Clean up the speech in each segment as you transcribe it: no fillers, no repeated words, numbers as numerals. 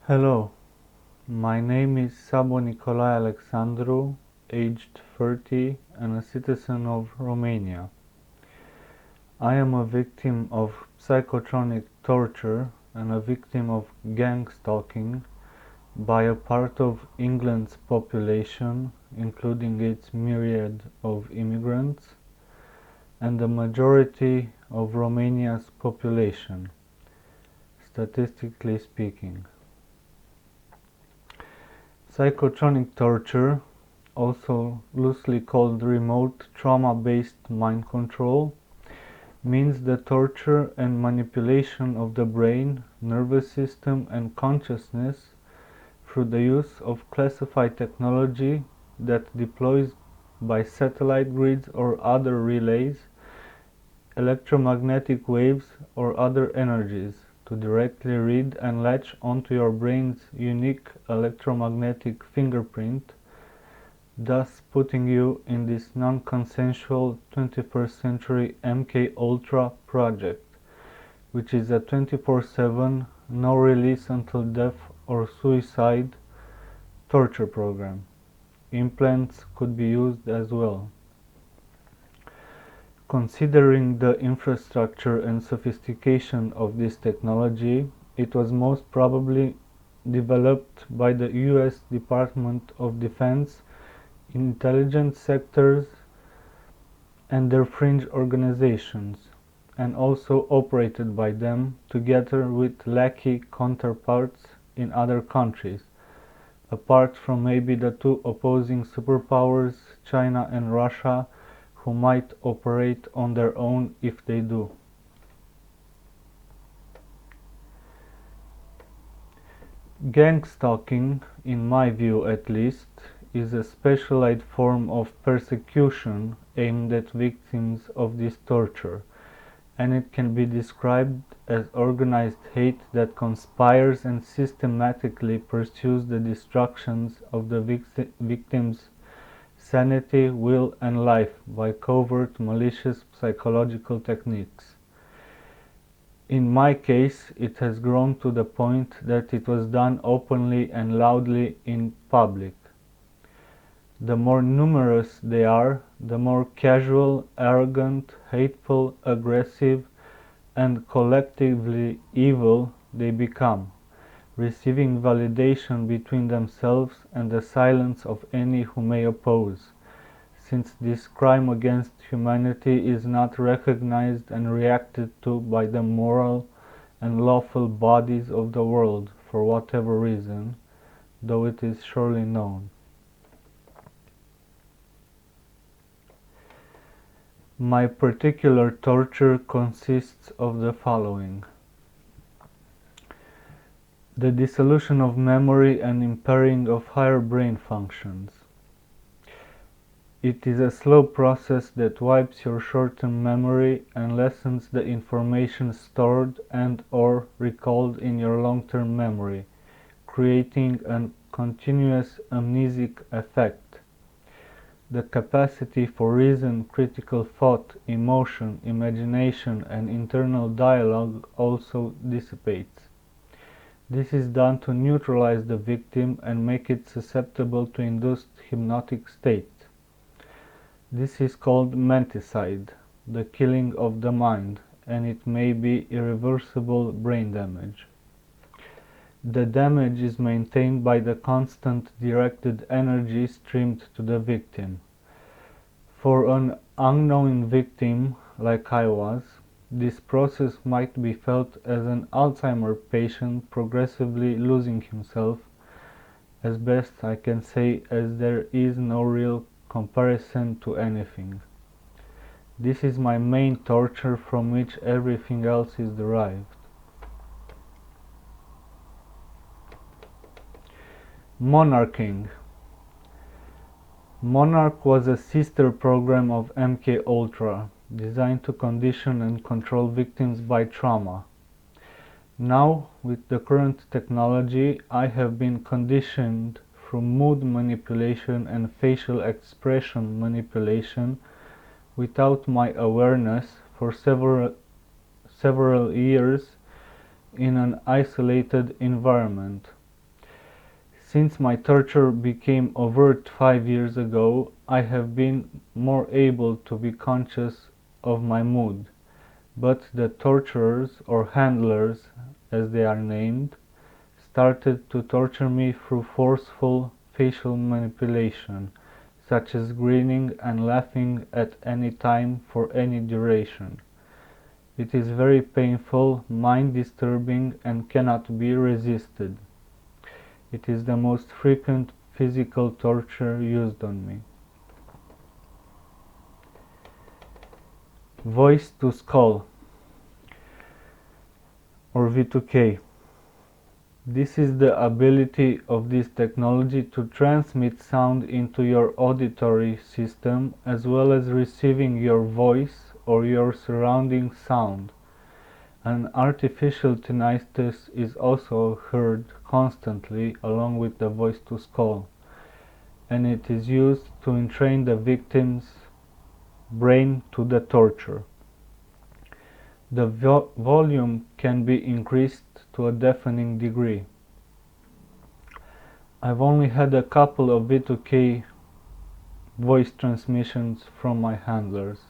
Hello, my name is szaboalexandru, aged 30 and a citizen of Romania. I am a victim of psychotronic torture and a victim of gang stalking by a part of England's population, including its myriad of immigrants, and the majority of Romania's population, statistically speaking. Psychotronic torture, also loosely called remote trauma-based mind control, means the torture and manipulation of the brain, nervous system and consciousness through the use of classified technology that deploys by satellite grids or other relays, electromagnetic waves or other energies to directly read and latch onto your brain's unique electromagnetic fingerprint, thus putting you in this non-consensual 21st century MK Ultra project, which is a 24/7, no release until death or suicide torture program. Implants could be used as well. Considering the infrastructure and sophistication of this technology, it was most probably developed by the US Department of Defense, intelligence sectors, and their fringe organizations, and also operated by them together with lackey counterparts in other countries, apart from maybe the two opposing superpowers, China and Russia, who might operate on their own if they do. Gang stalking, in my view at least, is a specialized form of persecution aimed at victims of this torture, and it can be described as organized hate that conspires and systematically pursues the destructions of the victim's sanity, will, and life by covert, malicious psychological techniques. In my case, it has grown to the point that it was done openly and loudly in public. The more numerous they are, the more casual, arrogant, hateful, aggressive, and collectively evil they become, receiving validation between themselves and the silence of any who may oppose, since this crime against humanity is not recognized and reacted to by the moral and lawful bodies of the world for whatever reason, though it is surely known. My particular torture consists of the following: the dissolution of memory and impairing of higher brain functions. It is a slow process that wipes your short-term memory and lessens the information stored and/or recalled in your long-term memory, creating a continuous amnesic effect. The capacity for reason, critical thought, emotion, imagination, and internal dialogue also dissipates. This is done to neutralize the victim and make it susceptible to induced hypnotic states. This is called menticide, the killing of the mind, and it may be irreversible brain damage. The damage is maintained by the constant directed energy streamed to the victim. For an unknowing victim, like I was, this process might be felt as an Alzheimer's patient progressively losing himself, as best I can say, as there is no real comparison to anything. This is my main torture from which everything else is derived. Monarching. Monarch was a sister program of MK Ultra, designed to condition and control victims by trauma. Now, with the current technology, I have been conditioned through mood manipulation and facial expression manipulation without my awareness for several years in an isolated environment, Since my torture became overt 5 years ago, I have been more able to be conscious of my mood, but the torturers, or handlers as they are named, started to torture me through forceful facial manipulation, such as grinning and laughing at any time for any duration. It is very painful, mind-disturbing, and cannot be resisted. It is the most frequent physical torture used on me. Voice to skull, or V2K. This is the ability of this technology to transmit sound into your auditory system as well as receiving your voice or your surrounding sound. An artificial tinnitus is also heard constantly along with the voice to skull, and it is used to entrain the victim's brain to the torture. The volume can be increased to a deafening degree. I've only had a couple of V2K voice transmissions from my handlers.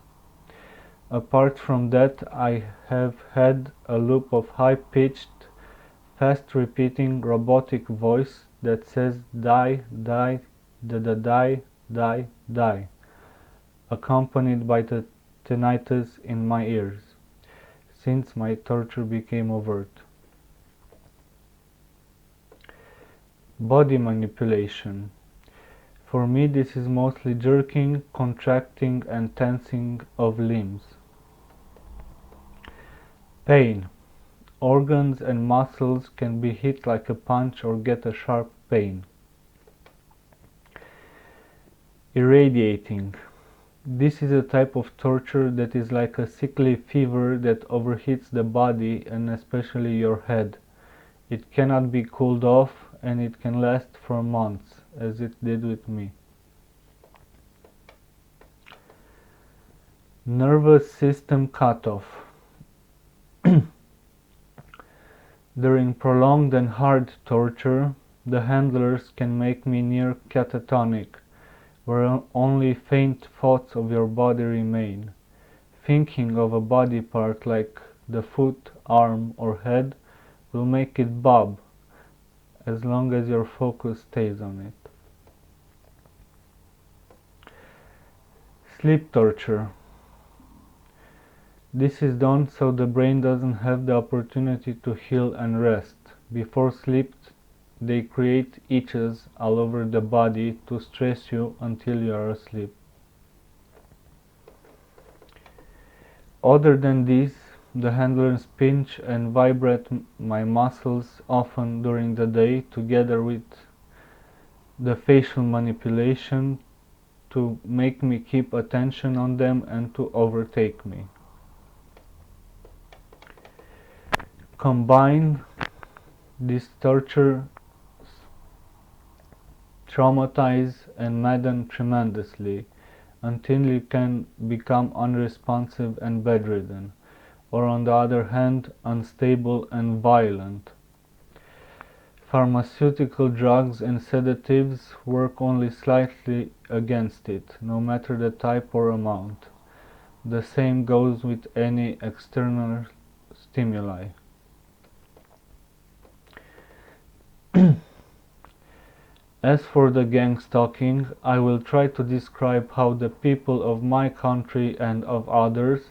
Apart from that, I have had a loop of high-pitched, fast-repeating robotic voice that says die, die, da-da-die, die, die, accompanied by the tinnitus in my ears, since my torture became overt. Body manipulation. For me, this is mostly jerking, contracting, and tensing of limbs. Pain. Organs and muscles can be hit like a punch or get a sharp pain. Irradiating. This is a type of torture that is like a sickly fever that overheats the body and especially your head. It cannot be cooled off and it can last for months, as it did with me. Nervous system cutoff. During prolonged and hard torture, the handlers can make me near catatonic, where only faint thoughts of your body remain. Thinking of a body part like the foot, arm, or head will make it bob, as long as your focus stays on it. Sleep torture. This is done so the brain doesn't have the opportunity to heal and rest. Before sleep, they create itches all over the body to stress you until you are asleep. Other than this, the handlers pinch and vibrate my muscles often during the day, together with the facial manipulation to make me keep attention on them and to overtake me. Combined, this torture traumatize and madden tremendously until you can become unresponsive and bedridden, or on the other hand, unstable and violent. Pharmaceutical drugs and sedatives work only slightly against it, no matter the type or amount. The same goes with any external stimuli. As for the gang stalking, I will try to describe how the people of my country and of others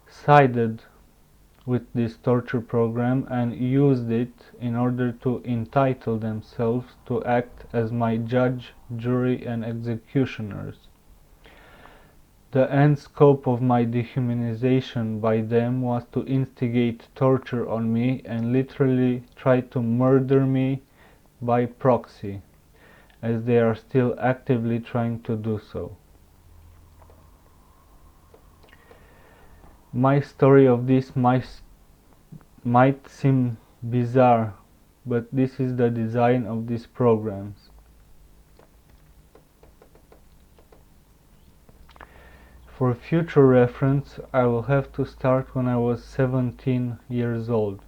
sided with this torture program and used it in order to entitle themselves to act as my judge, jury, and executioners. The end scope of my dehumanization by them was to instigate torture on me and literally try to murder me by proxy, as they are still actively trying to do so. My story of this might seem bizarre, but this is the design of these programs. For future reference, I will have to start when I was 17 years old.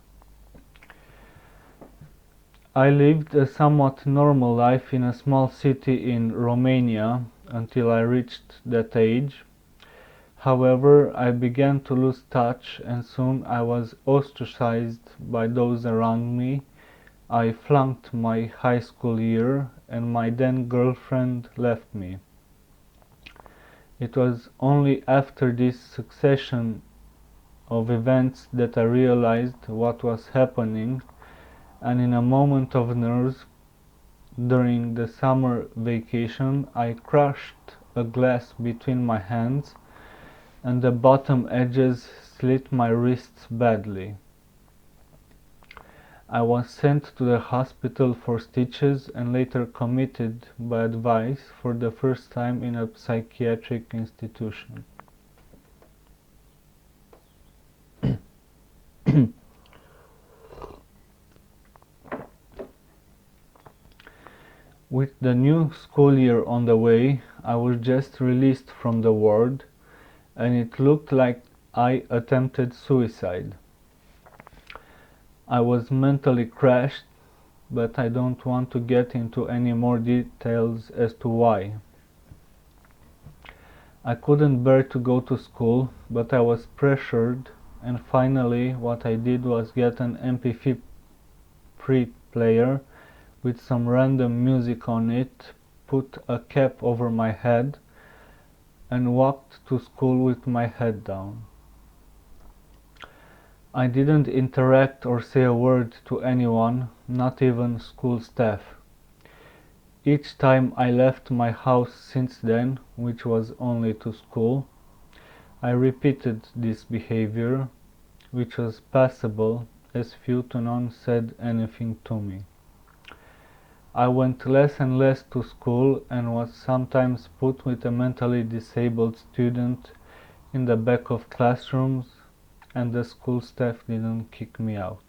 I lived a somewhat normal life in a small city in Romania until I reached that age. However, I began to lose touch and soon I was ostracized by those around me. I flunked my high school year and my then girlfriend left me. It was only after this succession of events that I realized what was happening, and in a moment of nerves during the summer vacation I crushed a glass between my hands and the bottom edges slit my wrists badly. I was sent to the hospital for stitches and later committed by advice for the first time in a psychiatric institution. With the new school year on the way, I was just released from the ward, and it looked like I attempted suicide. I was mentally crashed, but I don't want to get into any more details as to why. I couldn't bear to go to school, but I was pressured, and finally what I did was get an MP3 player with some random music on it, put a cap over my head, and walked to school with my head down. I didn't interact or say a word to anyone, not even school staff. Each time I left my house since then, which was only to school, I repeated this behavior, which was passable as few to none said anything to me. I went less and less to school and was sometimes put with a mentally disabled student in the back of classrooms, and the school staff didn't kick me out.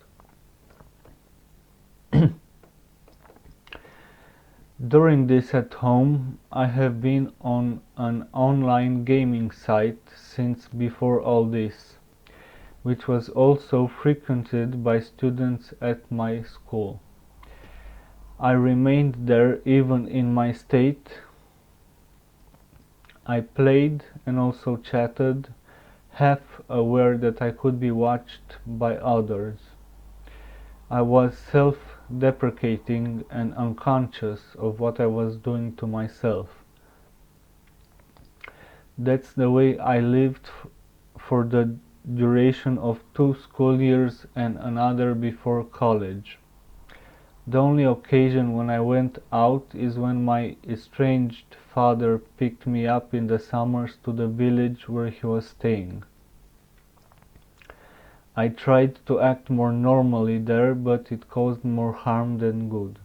During this at home, I have been on an online gaming site since before all this, which was also frequented by students at my school. I remained there even in my state. I played and also chatted, half aware that I could be watched by others. I was self-deprecating and unconscious of what I was doing to myself. That's the way I lived for the duration of 2 school years and another before college. The only occasion when I went out is when my estranged father picked me up in the summers to the village where he was staying. I tried to act more normally there, but it caused more harm than good.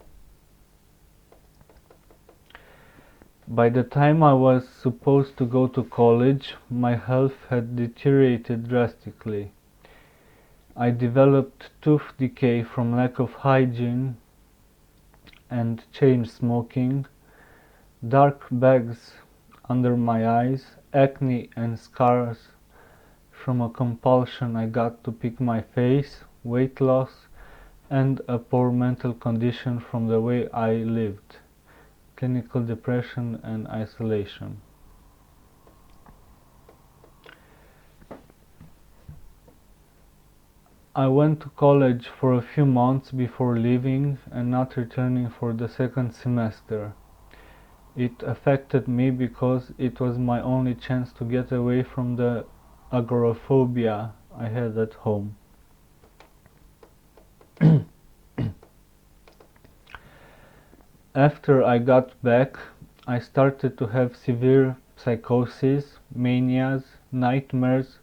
By the time I was supposed to go to college, my health had deteriorated drastically. I developed tooth decay from lack of hygiene and chain smoking, dark bags under my eyes, acne and scars from a compulsion I got to pick my face, weight loss, and a poor mental condition from the way I lived, clinical depression and isolation. I went to college for a few months before leaving and not returning for the second semester. It affected me because it was my only chance to get away from the agoraphobia I had at home. After I got back, I started to have severe psychosis, manias, nightmares,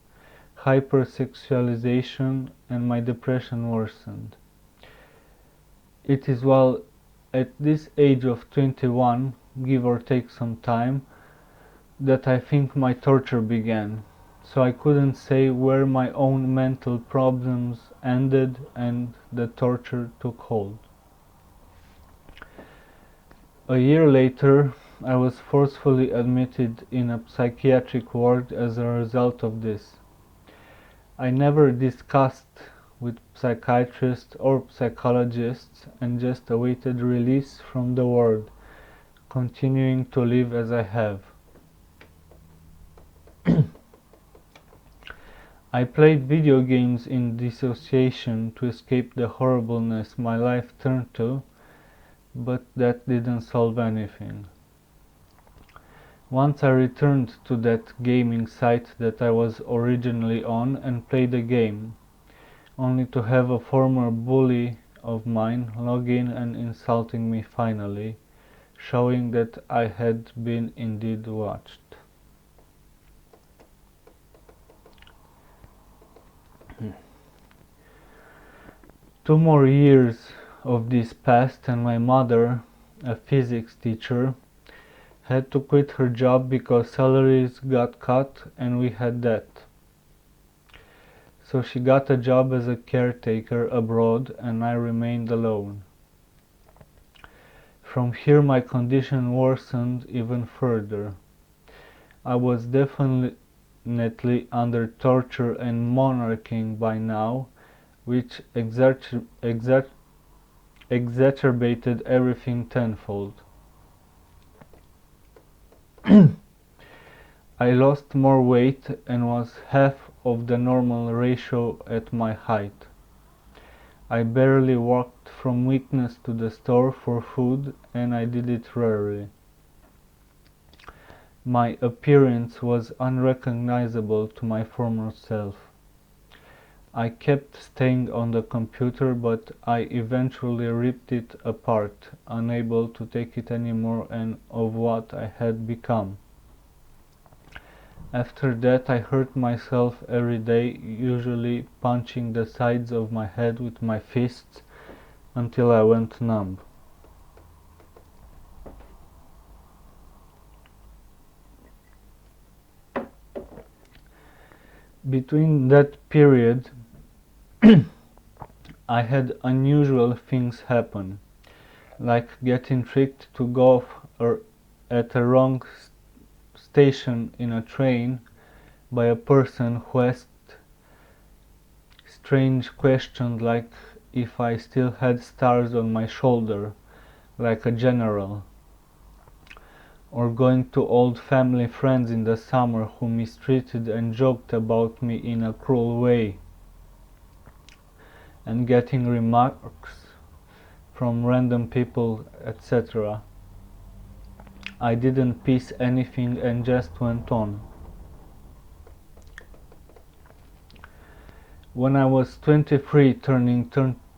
hypersexualization, and my depression worsened. It is while at this age of 21, give or take some time, that I think my torture began, so I couldn't say where my own mental problems ended and the torture took hold. A year later, I was forcefully admitted in a psychiatric ward as a result of this. I never discussed with psychiatrists or psychologists and just awaited release from the world, continuing to live as I have. I played video games in dissociation to escape the horribleness my life turned to, but that didn't solve anything. Once I returned to that gaming site that I was originally on and played a game, only to have a former bully of mine log in and insulting me finally, showing that I had been indeed watched. Two more years of this passed and my mother, a physics teacher, had to quit her job because salaries got cut and we had debt. So she got a job as a caretaker abroad and I remained alone. From here my condition worsened even further. I was definitely under torture and monarching by now, which exacerbated everything tenfold. I lost more weight and was half of the normal ratio at my height. I barely walked from weakness to the store for food, and I did it rarely. My appearance was unrecognizable to my former self. I kept staying on the computer, but I eventually ripped it apart, unable to take it anymore and of what I had become. After that I hurt myself every day, usually punching the sides of my head with my fists until I went numb. Between that period, I had unusual things happen, like getting tricked to go off at a wrong station in a train by a person who asked strange questions like if I still had stars on my shoulder, like a general, or going to old family friends in the summer who mistreated and joked about me in a cruel way, and getting remarks from random people, etc. I didn't piece anything and just went on. When I was 23 turning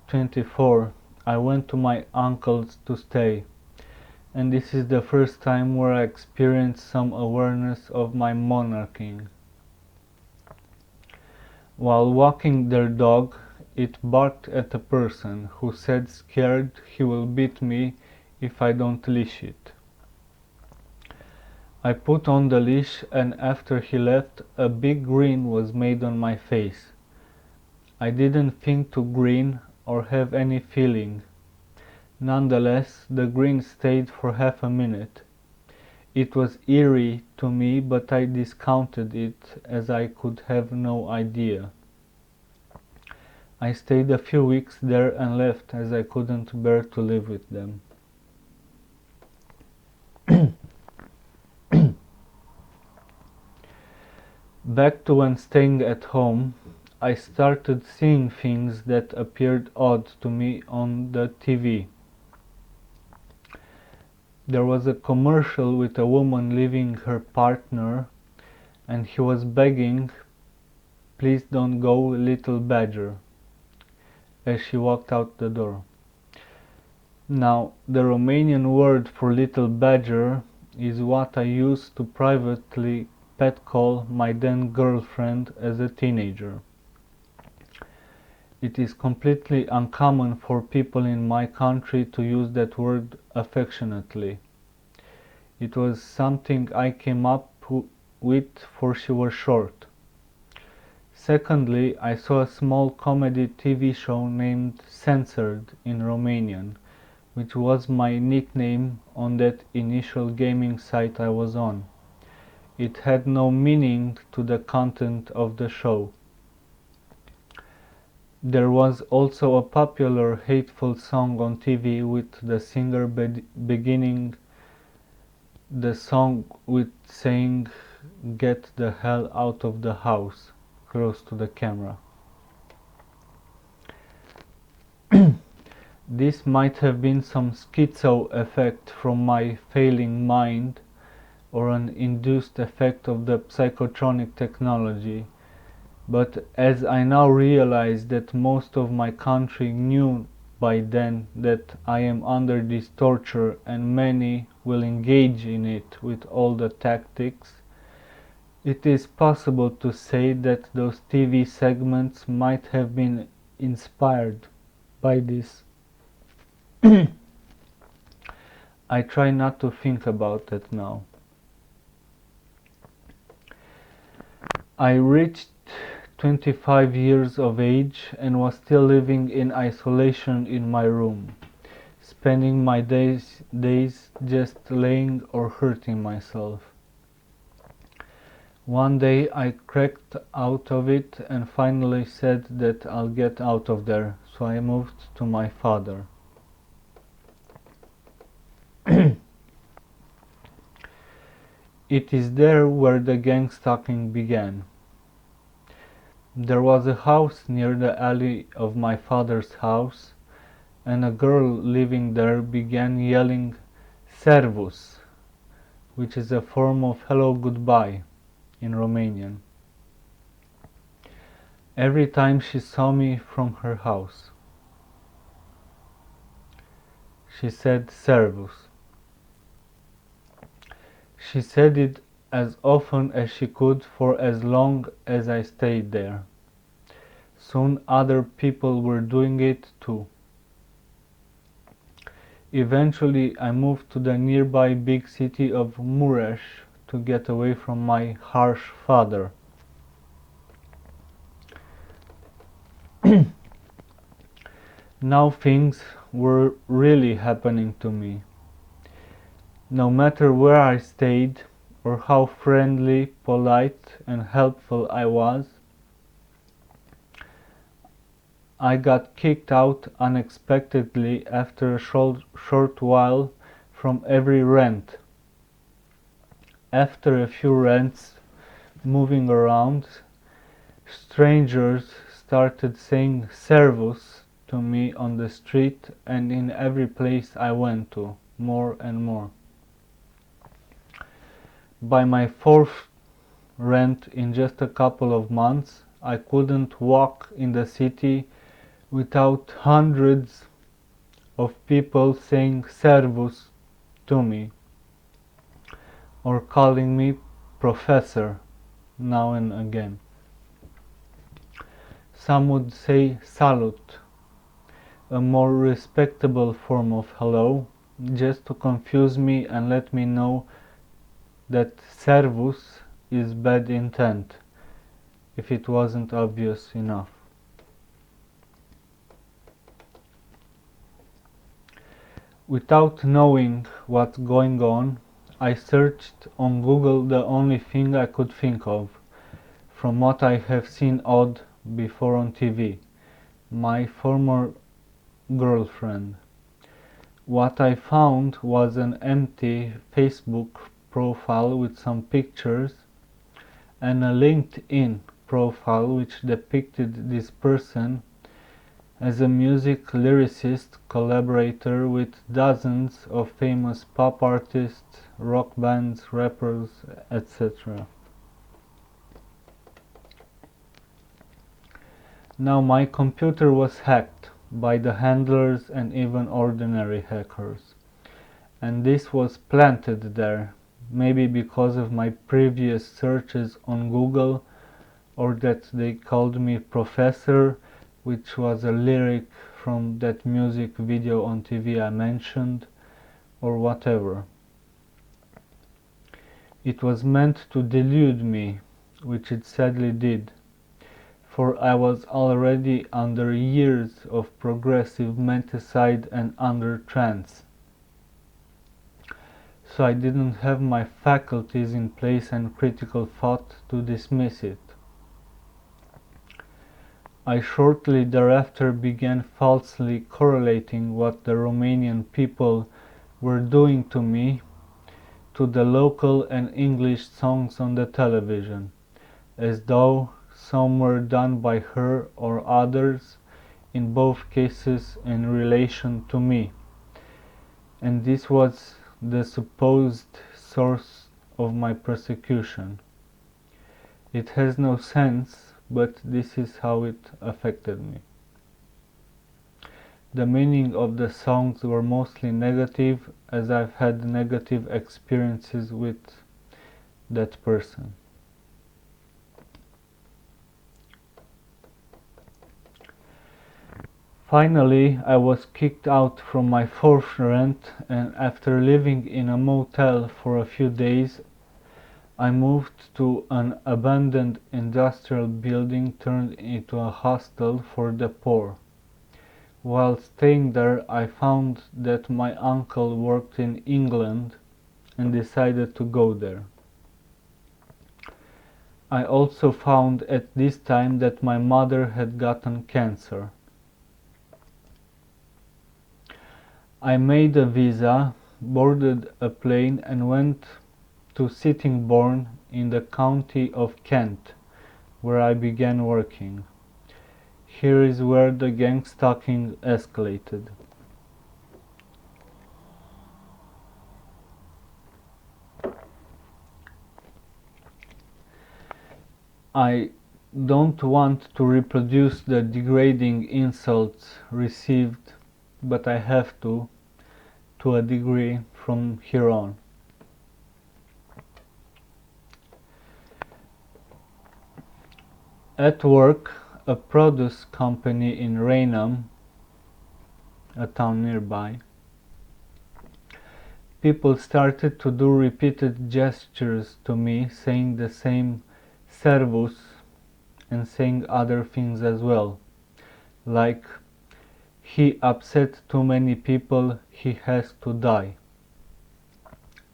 24, I went to my uncle's to stay, and this is the first time where I experienced some awareness of my monarching. While walking their dog, it barked at a person who said scared he will beat me if I don't leash it. I put on the leash and after he left, a big grin was made on my face. I didn't think to grin or have any feeling. Nonetheless, the grin stayed for half a minute. It was eerie to me, but I discounted it as I could have no idea. I stayed a few weeks there and left as I couldn't bear to live with them. Back to when staying at home, I started seeing things that appeared odd to me on the TV. There was a commercial with a woman leaving her partner and he was begging, "Please don't go, little badger," as she walked out the door. Now, the Romanian word for little badger is what I used to privately pet call my then girlfriend as a teenager. It is completely uncommon for people in my country to use that word affectionately. It was something I came up with for she was short. Secondly, I saw a small comedy TV show named Censored in Romanian, which was my nickname on that initial gaming site I was on. It had no meaning to the content of the show. There was also a popular hateful song on TV with the singer beginning the song with saying "Get the hell out of the house" close to the camera. This might have been some schizo effect from my failing mind or an induced effect of the psychotronic technology, but as I now realize that most of my country knew by then that I am under this torture and many will engage in it with all the tactics, it is possible to say that those TV segments might have been inspired by this. I try not to think about it now. I reached 25 years of age and was still living in isolation in my room, spending my days just laying or hurting myself. One day I cracked out of it and finally said that I'll get out of there, so I moved to my father. It is there where the gang stalking began. There was a house near the alley of my father's house, and a girl living there began yelling "Servus," which is a form of hello goodbye in Romanian, every time she saw me from her house. She said "Servus." She said it as often as she could for as long as I stayed there. Soon other people were doing it too. Eventually I moved to the nearby big city of Mureș to get away from my harsh father. Now things were really happening to me. No matter where I stayed, or how friendly, polite, and helpful I was, I got kicked out unexpectedly after a short while from every rent. After a few rents moving around, strangers started saying "Servus" to me on the street and in every place I went to, more and more. By my fourth rent in just a couple of months, I couldn't walk in the city without hundreds of people saying "Servus" to me, or calling me "Professor" now and again. Some would say "Salut," a more respectable form of hello, just to confuse me and let me know that "Servus" is bad intent, if it wasn't obvious enough. Without knowing what's going on, I searched on Google the only thing I could think of, from what I have seen odd before on TV, my former girlfriend. What I found was an empty Facebook profile with some pictures and a LinkedIn profile which depicted this person as a music lyricist collaborator with dozens of famous pop artists, rock bands, rappers, etc. Now my computer was hacked by the handlers and even ordinary hackers, and this was planted there, maybe because of my previous searches on Google, or that they called me Professor, which was a lyric from that music video on TV I mentioned, or whatever. It was meant to delude me, which it sadly did, for I was already under years of progressive menticide and under trance. So I didn't have my faculties in place and critical thought to dismiss it. I shortly thereafter began falsely correlating what the Romanian people were doing to me to the local and English songs on the television, as though some were done by her or others, in both cases in relation to me, and this was the supposed source of my persecution. It has no sense, but this is how it affected me. The meaning of the songs were mostly negative, as I've had negative experiences with that person. Finally, I was kicked out from my fourth rent, and after living in a motel for a few days, I moved to an abandoned industrial building turned into a hostel for the poor. While staying there, I found that my uncle worked in England and decided to go there. I also found at this time that my mother had gotten cancer. I made a visa, boarded a plane, and went to Sittingbourne in the county of Kent, where I began working. Here is where the gang stalking escalated. I don't want to reproduce the degrading insults received, but I have to a degree from here on. At work, a produce company in Raynham, a town nearby, people started to do repeated gestures to me, saying the same servus and saying other things as well, like, he upset too many people, he has to die,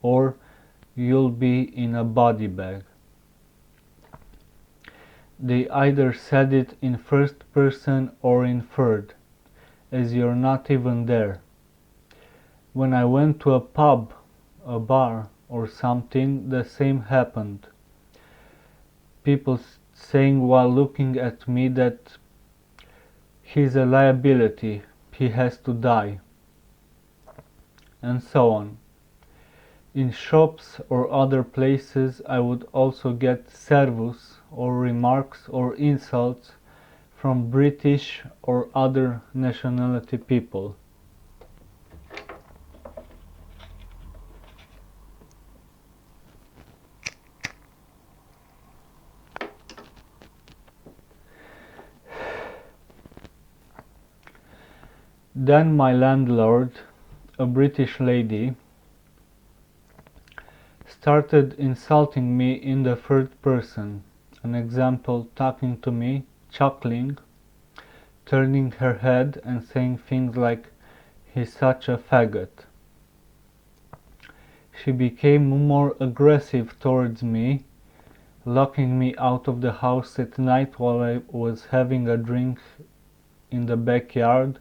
or you'll be in a body bag. They either said it in first person or in third, as you're not even there. When I went to a pub, a bar, or something, the same happened. People saying while looking at me that he's a liability, he has to die, and so on. In shops or other places, I would also get servus or remarks or insults from British or other nationality people. Then my landlord, a British lady, started insulting me in the third person. An example, talking to me, chuckling, turning her head and saying things like, he's such a faggot. She became more aggressive towards me, locking me out of the house at night while I was having a drink in the backyard,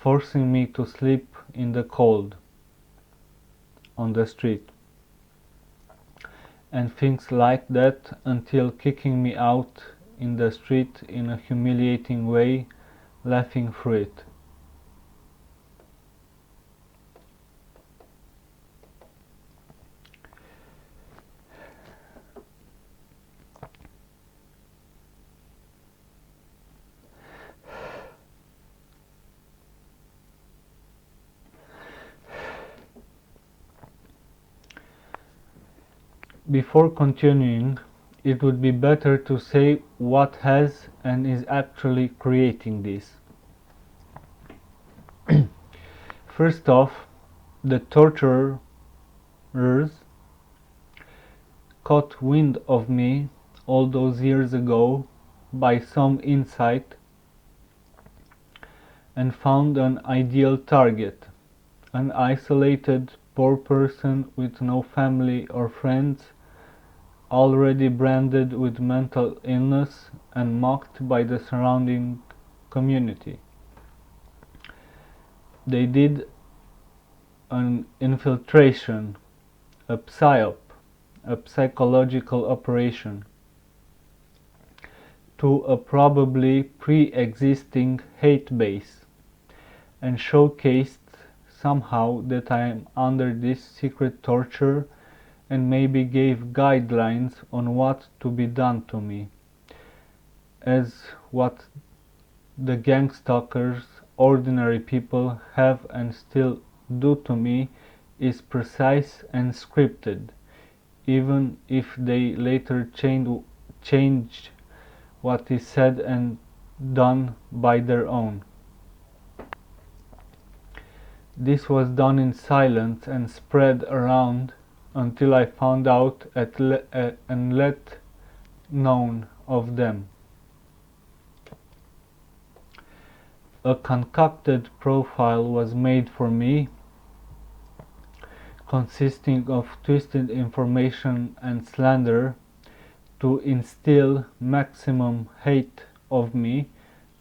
forcing me to sleep in the cold on the street, and things like that, until kicking me out in the street in a humiliating way, laughing through it. Before continuing, it would be better to say what has and is actually creating this. First off, the torturers caught wind of me all those years ago by some insight and found an ideal target, an isolated poor person with no family or friends already branded with mental illness and mocked by the surrounding community. They did an infiltration, a psyop, a psychological operation, to a probably pre-existing hate base, and showcased somehow that I am under this secret torture, and maybe gave guidelines on what to be done to me, as what the gang stalkers, ordinary people, have and still do to me is precise and scripted, even if they later change what is said and done by their own. This was done in silence and spread around until I found out and let known of them. A concocted profile was made for me, consisting of twisted information and slander to instill maximum hate of me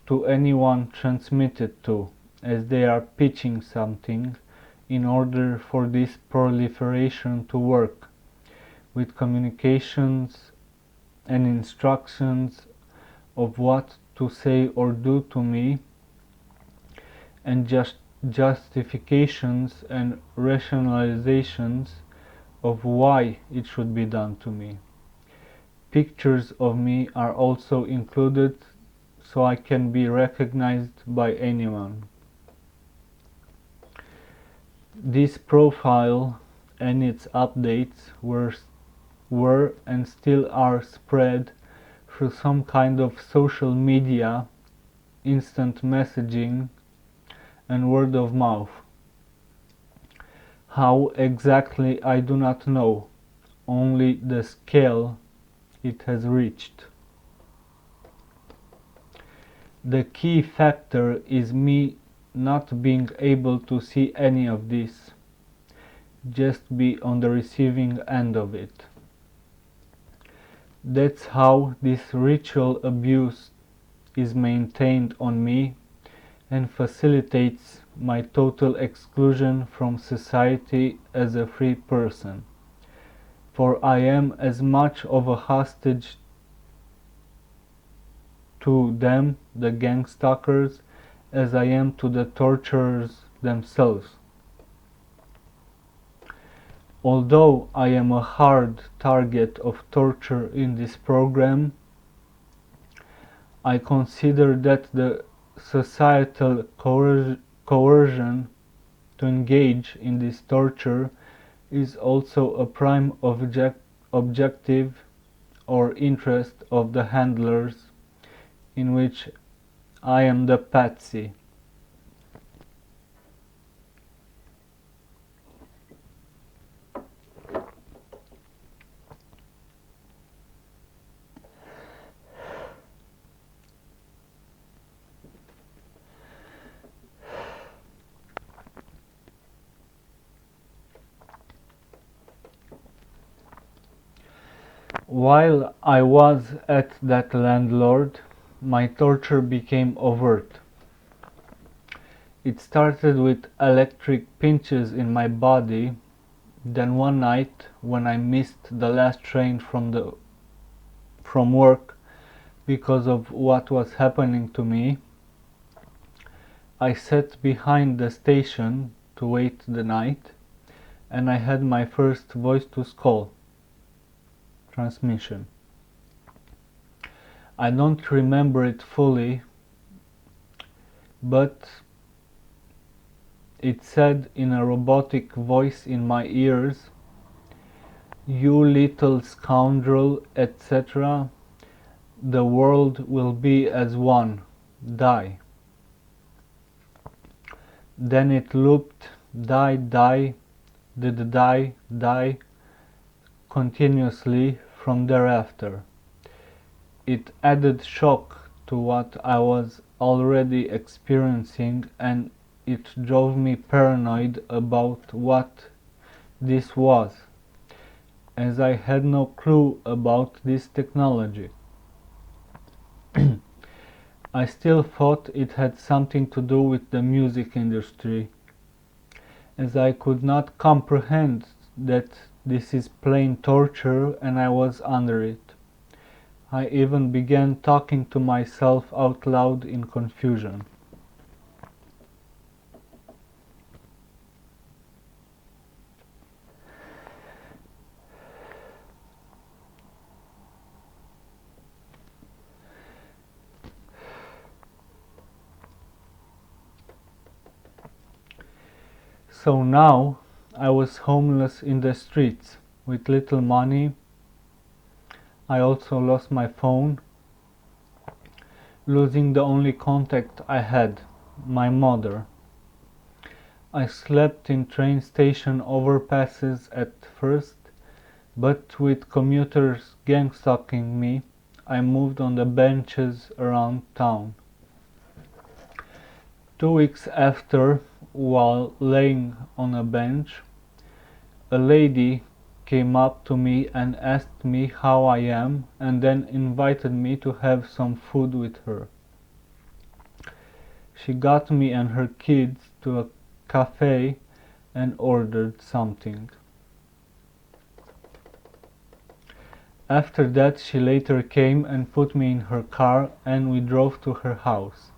to anyone transmitted to, as they are pitching something in order for this proliferation to work, with communications and instructions of what to say or do to me, and justifications and rationalizations of why it should be done to me. Pictures of me are also included so I can be recognized by anyone. This profile and its updates were and still are spread through some kind of social media, instant messaging, and word of mouth. How exactly I do not know, only the scale it has reached. The key factor is me not being able to see any of this, just be on the receiving end of it. That's how this ritual abuse is maintained on me and facilitates my total exclusion from society as a free person. For I am as much of a hostage to them, the gang stalkers, as I am to the torturers themselves. Although I am a hard target of torture in this program, I consider that the societal coercion to engage in this torture is also a prime objective or interest of the handlers, in which I am the patsy. While I was at that landlord, my torture became overt. It started with electric pinches in my body. Then one night, when I missed the last train from work because of what was happening to me, I sat behind the station to wait the night, and I had my first voice-to-skull transmission. I don't remember it fully, but it said in a robotic voice in my ears, "You little scoundrel, etc. The world will be as one. Die." Then it looped, "Die, die, did die, die," continuously from thereafter. It added shock to what I was already experiencing, and it drove me paranoid about what this was. as I had no clue about this technology. I still thought it had something to do with the music industry, as I could not comprehend that this is plain torture and I was under it. I even began talking to myself out loud in confusion. So now I was homeless in the streets with little money. I also lost my phone, losing the only contact I had, my mother. I slept in train station overpasses at first, but with commuters gang-stalking me, I moved on the benches around town. 2 weeks after, while laying on a bench, a lady came up to me and asked me how I am, and then invited me to have some food with her. She got me and her kids to a cafe and ordered something. After that, she later came and put me in her car and we drove to her house.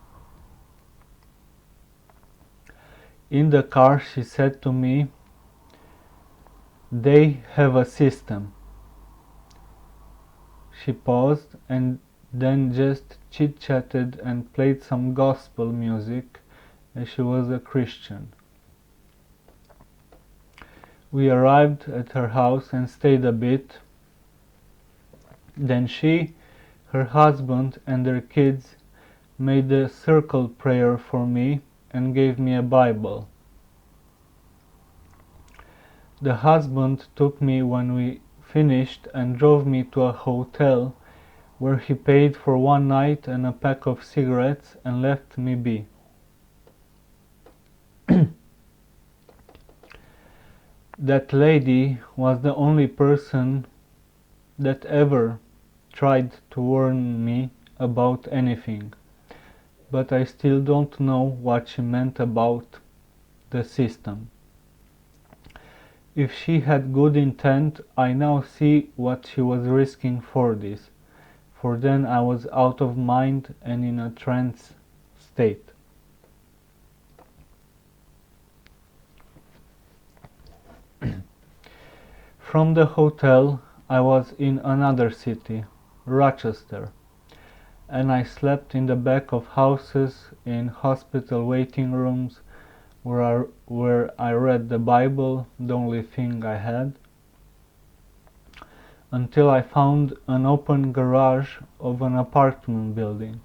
In the car, she said to me, "They have a system." She paused and then just chit-chatted and played some gospel music, as she was a Christian. We arrived at her house and stayed a bit. Then she, her husband and their kids made a circle prayer for me and gave me a Bible. The husband took me when we finished and drove me to a hotel where he paid for one night and a pack of cigarettes and left me be. That lady was the only person that ever tried to warn me about anything, but I still don't know what she meant about the system. If she had good intent, I now see what she was risking for this, for then I was out of mind and in a trance state. From the hotel, I was in another city, Rochester, and I slept in the back of houses, in hospital waiting rooms, where I read the Bible, the only thing I had, until I found an open garage of an apartment building.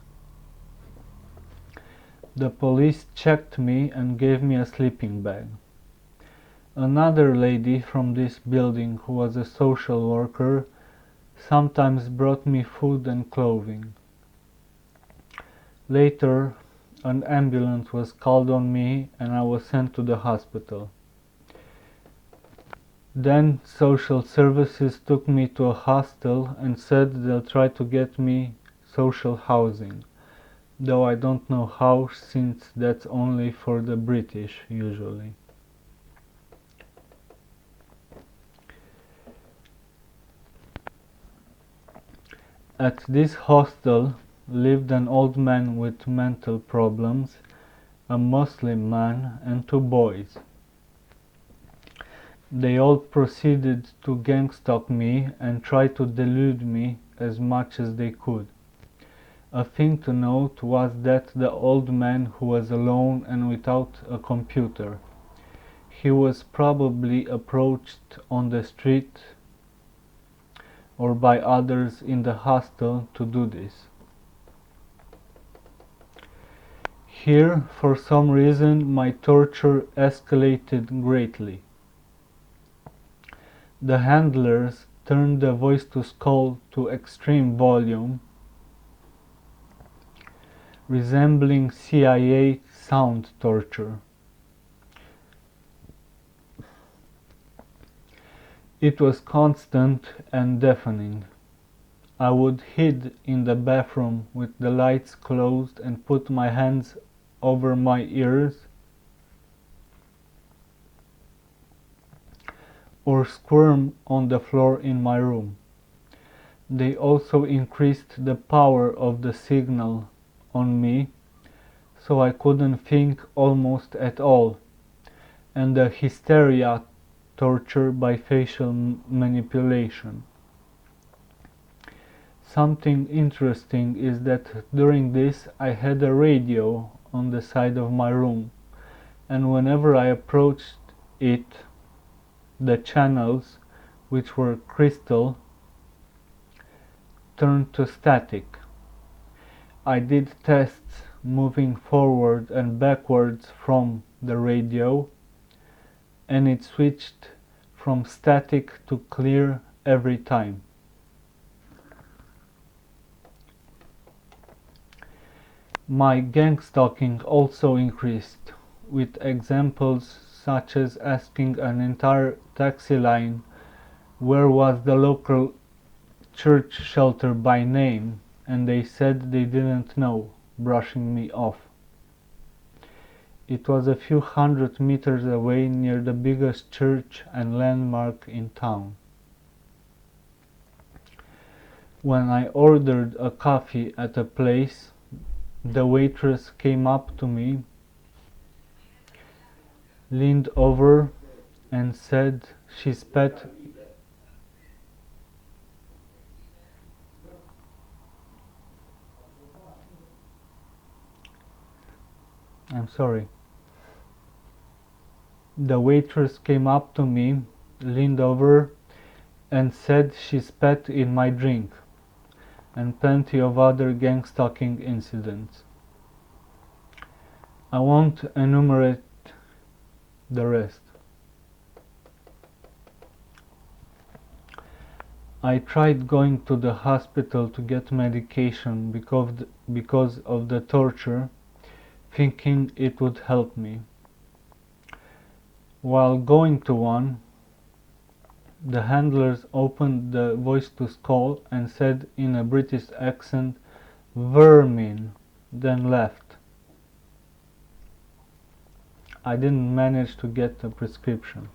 The police checked me and gave me a sleeping bag. Another lady from this building, who was a social worker, sometimes brought me food and clothing. Later, an ambulance was called on me and I was sent to the hospital. Then social services took me to a hostel and said they'll try to get me social housing, though I don't know how, since that's only for the British usually. At this hostel lived an old man with mental problems, a Muslim man, and 2 boys. They all proceeded to gang-stalk me and try to delude me as much as they could. A thing to note was that the old man, who was alone and without a computer, he was probably approached on the street or by others in the hostel to do this. Here, for some reason, my torture escalated greatly. The handlers turned the voice-to-skull to extreme volume, resembling CIA sound torture. It was constant and deafening. I would hide in the bathroom with the lights closed and put my hands over my ears, or squirm on the floor in my room. They also increased the power of the signal on me, so I couldn't think almost at all, and the hysteria torture by facial manipulation. Something interesting is that during this I had a radio on the side of my room, and whenever I approached it, the channels, which were crystal, turned to static. I did tests moving forward and backwards from the radio, and it switched from static to clear every time. My gang stalking also increased, with examples such as asking an entire taxi line where was the local church shelter by name, and they said they didn't know, brushing me off. It was a few hundred meters away near the biggest church and landmark in town. When I ordered a coffee at a place, the waitress came up to me, leaned over, and said she spat I'm sorry. The waitress came up to me, leaned over, and said she spat in my drink, and plenty of other gang stalking incidents. I won't enumerate the rest. I tried going to the hospital to get medication because of the torture, thinking it would help me. While going to one, the handlers opened the voice to call and said in a British accent, "Vermin," then left. I didn't manage to get a prescription.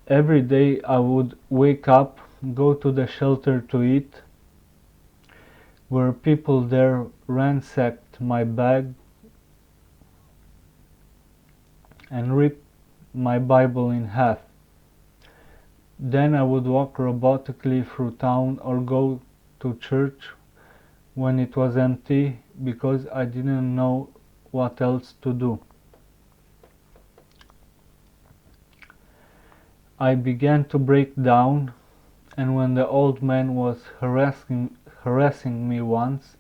Every day I would wake up, go to the shelter to eat, where people there ransacked my bag and ripped my Bible in half. Then I would walk robotically through town or go to church when it was empty because I didn't know what else to do. I began to break down, and when the old man was harassing me once,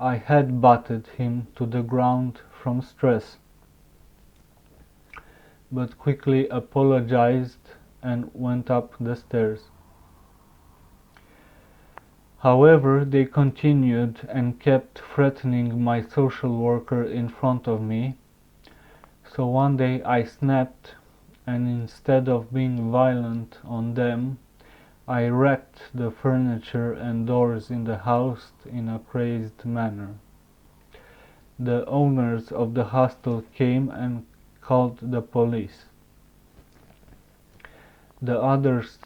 I head-butted him to the ground from stress, but quickly apologized and went up the stairs. However, they continued and kept threatening my social worker in front of me, so one day I snapped, and instead of being violent on them, I wrecked the furniture and doors in the house in a crazed manner. The owners of the hostel came and called the police. The others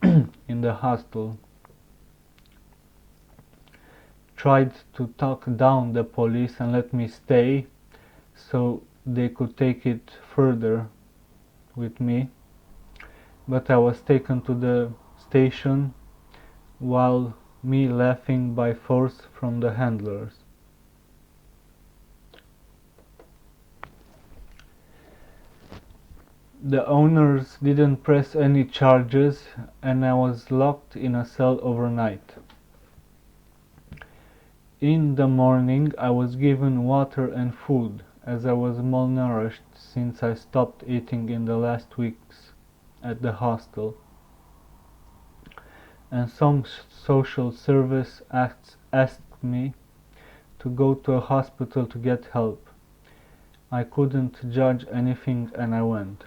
in the hostel tried to talk down the police and let me stay so they could take it further with me, but I was taken to the station while me laughing by force from the handlers. The owners didn't press any charges, and I was locked in a cell overnight. In the morning I was given water and food, as I was malnourished since I stopped eating in the last weeks at the hostel, and some social service asked me to go to a hospital to get help. I couldn't judge anything and I went.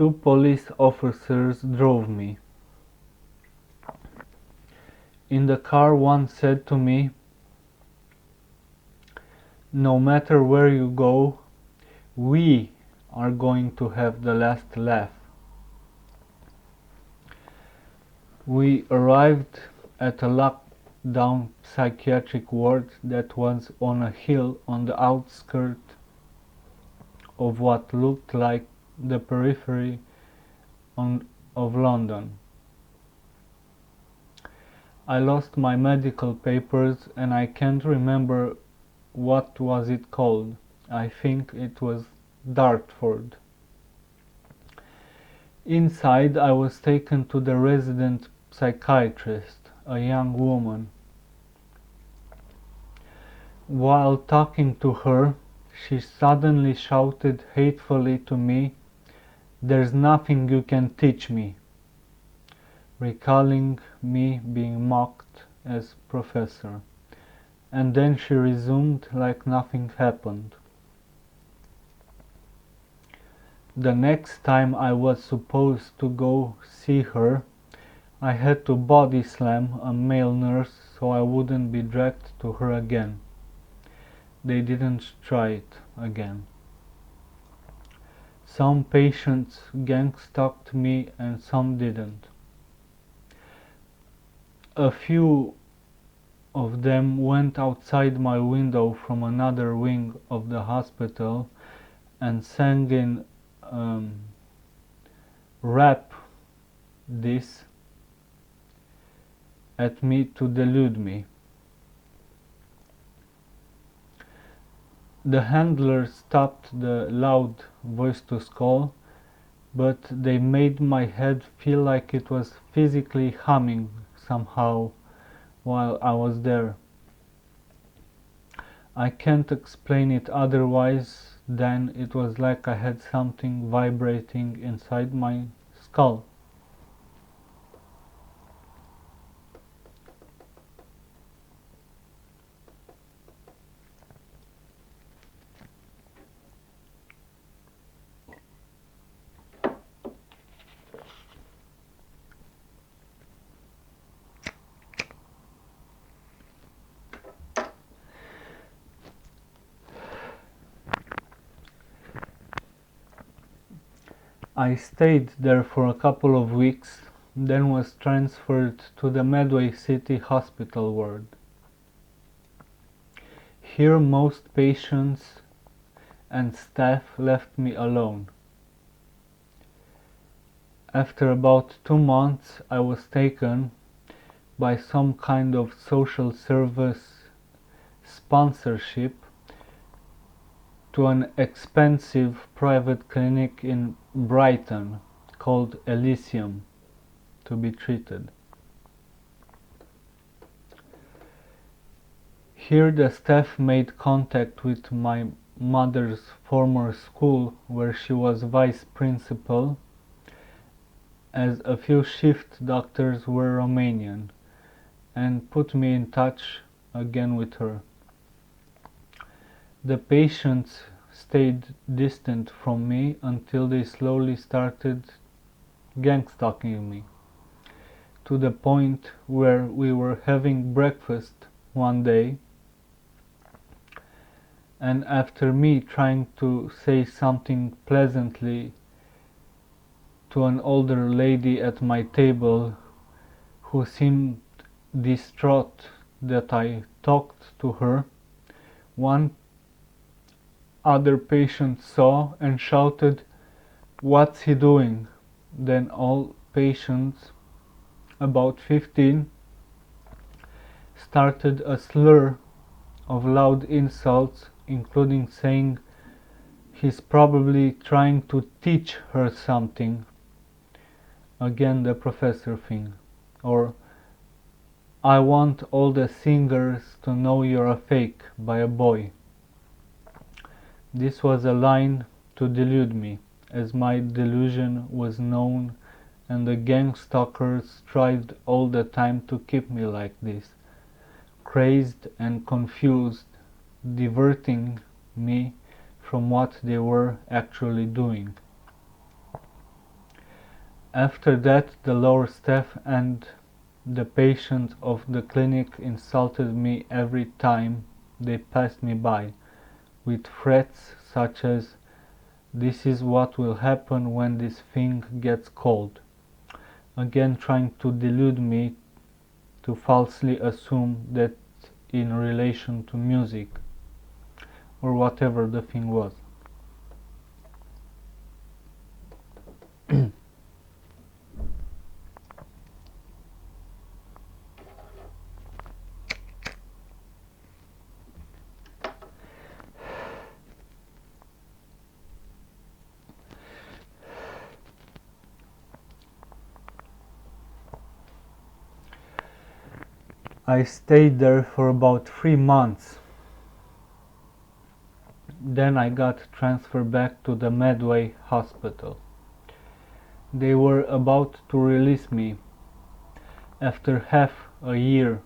Two police officers drove me. In the car, one said to me, "No matter where you go, we are going to have the last laugh." We arrived at a locked-down psychiatric ward that was on a hill on the outskirts of what looked like the periphery of London. I lost my medical papers and I can't remember what was it called. I think it was Dartford. Inside, I was taken to the resident psychiatrist, a young woman. While talking to her, she suddenly shouted hatefully to me, "There's nothing you can teach me," recalling me being mocked as professor. And then she resumed like nothing happened. The next time I was supposed to go see her, I had to body slam a male nurse so I wouldn't be dragged to her again. They didn't try it again. Some patients gang-stalked me and some didn't. A few of them went outside my window from another wing of the hospital and sang in rap this at me to delude me. The handler stopped the loud voice-to call, but they made my head feel like it was physically humming somehow while I was there. I can't explain it otherwise than it was like I had something vibrating inside my skull. I stayed there for a couple of weeks, then was transferred to the Medway City Hospital ward. Here most patients and staff left me alone. After about 2 months, I was taken by some kind of social service sponsorship to an expensive private clinic in Brighton called Elysium to be treated. Here the staff made contact with my mother's former school where she was vice principal, as a few shift doctors were Romanian, and put me in touch again with her. The patients stayed distant from me until they slowly started gang-stalking me, to the point where we were having breakfast one day, and after me trying to say something pleasantly to an older lady at my table who seemed distraught that I talked to her, one other patient saw and shouted, "What's he doing?" Then all patients, about 15, started a slur of loud insults, including saying, "He's probably trying to teach her something." Again the professor thing. Or, "I want all the singers to know you're a fake," by a boy. This was a line to delude me, as my delusion was known, and the gang stalkers tried all the time to keep me like this, crazed and confused, diverting me from what they were actually doing. After that, the lower staff and the patients of the clinic insulted me every time they passed me by, with threats such as, "This is what will happen when this thing gets cold," again trying to delude me to falsely assume that in relation to music, or whatever the thing was. I stayed there for about 3 months. Then I got transferred back to the Medway hospital. They were about to release me after half a year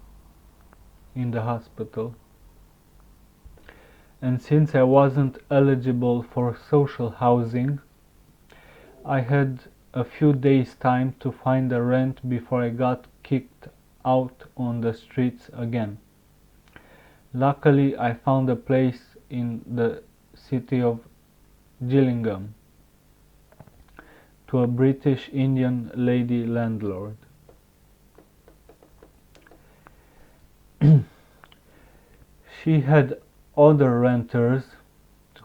in the hospital. And since I wasn't eligible for social housing, I had a few days time to find a rent before I got kicked out on the streets again. Luckily, I found a place in the city of Gillingham to a British Indian lady landlord. She had other renters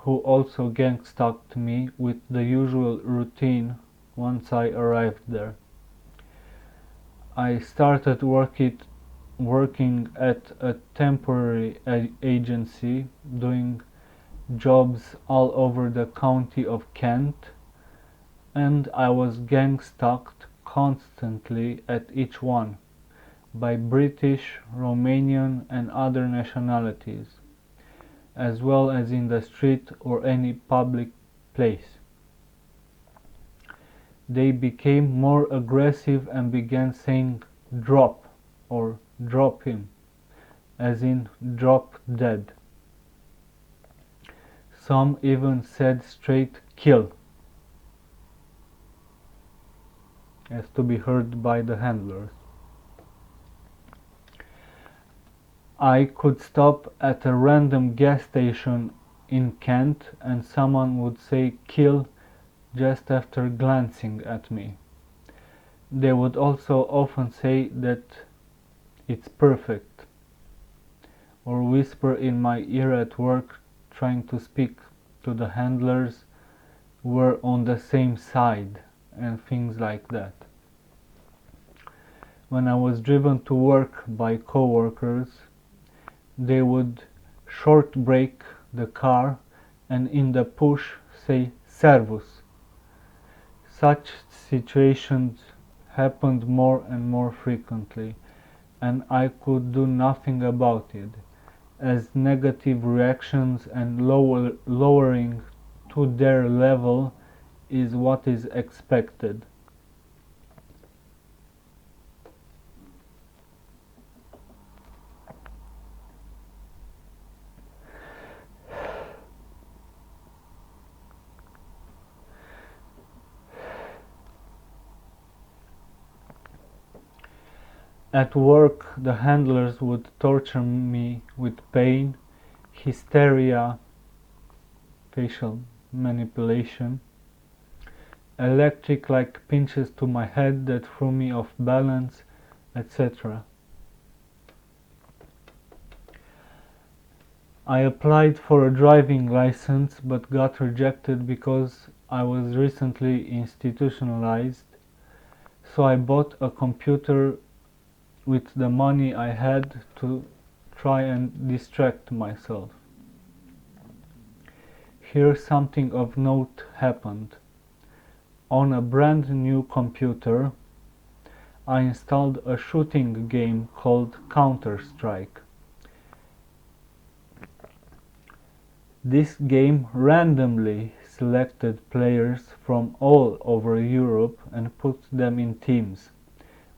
who also gang-stalked me with the usual routine once I arrived there. I started working at a temporary agency, doing jobs all over the county of Kent, and I was gang-stalked constantly at each one by British, Romanian and other nationalities, as well as in the street or any public place. They became more aggressive and began saying "drop" or "drop him," as in drop dead. Some even said straight "kill," as to be heard by the handlers. I could stop at a random gas station in Kent and someone would say "kill" just after glancing at me. They would also often say that it's perfect, or whisper in my ear at work trying to speak to the handlers we're on the same side, and things like that. When I was driven to work by coworkers, they would short brake the car and in the push say "Servus." Such situations happened more and more frequently, and I could do nothing about it, as negative reactions and lowering to their level is what is expected. At work, the handlers would torture me with pain, hysteria, facial manipulation, electric-like pinches to my head that threw me off balance, etc. I applied for a driving license but got rejected because I was recently institutionalized, so I bought a computer with the money I had to try and distract myself. Here something of note happened. On a brand new computer, I installed a shooting game called Counter-Strike. This game randomly selected players from all over Europe and put them in teams,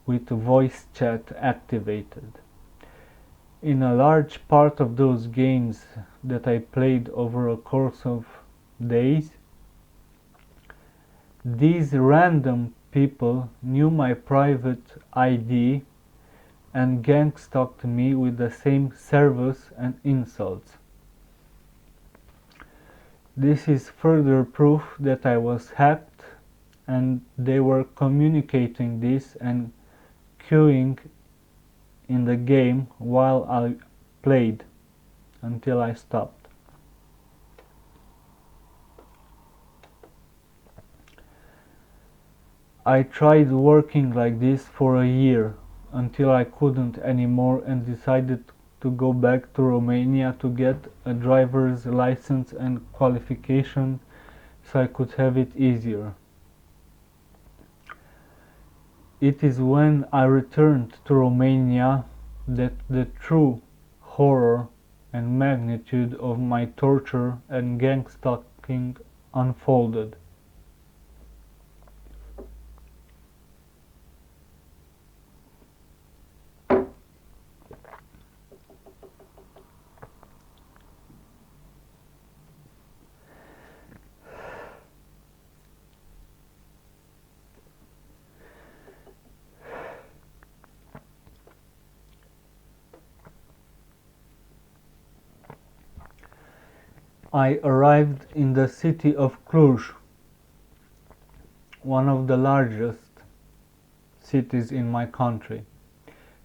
with voice chat activated. In a large part of those games that I played over a course of days, these random people knew my private ID and gang-stalked me with the same servus and insults. This is further proof that I was hacked and they were communicating this and queuing in the game while I played until I stopped. I tried working like this for a year until I couldn't anymore and decided to go back to Romania to get a driver's license and qualification so I could have it easier. It is when I returned to Romania that the true horror and magnitude of my torture and gang stalking unfolded. I arrived in the city of Cluj, one of the largest cities in my country,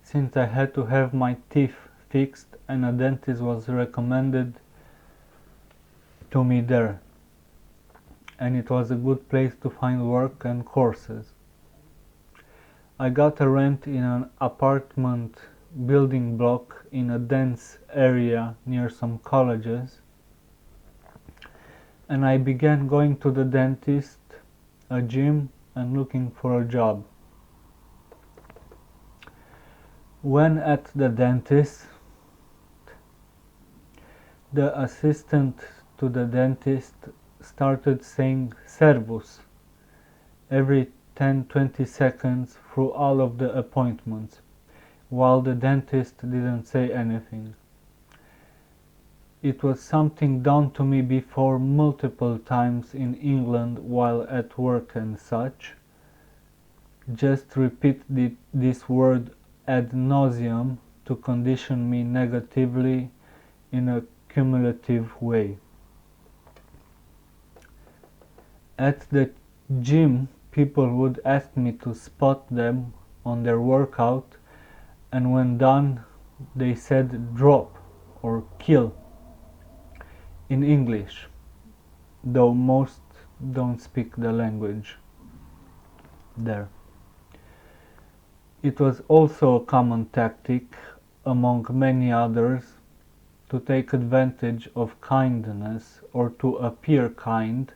since I had to have my teeth fixed and a dentist was recommended to me there, and it was a good place to find work and courses. I got a rent in an apartment building block in a dense area near some colleges, and I began going to the dentist, a gym, and looking for a job. When at the dentist, the assistant to the dentist started saying servus every 10-20 seconds through all of the appointments, while the dentist didn't say anything. It was something done to me before multiple times in England while at work and such. Just repeat this word ad nauseum to condition me negatively in a cumulative way. At the gym, people would ask me to spot them on their workout, and when done, they said drop or kill in English, though most don't speak the language there. It was also a common tactic, among many others, to take advantage of kindness or to appear kind,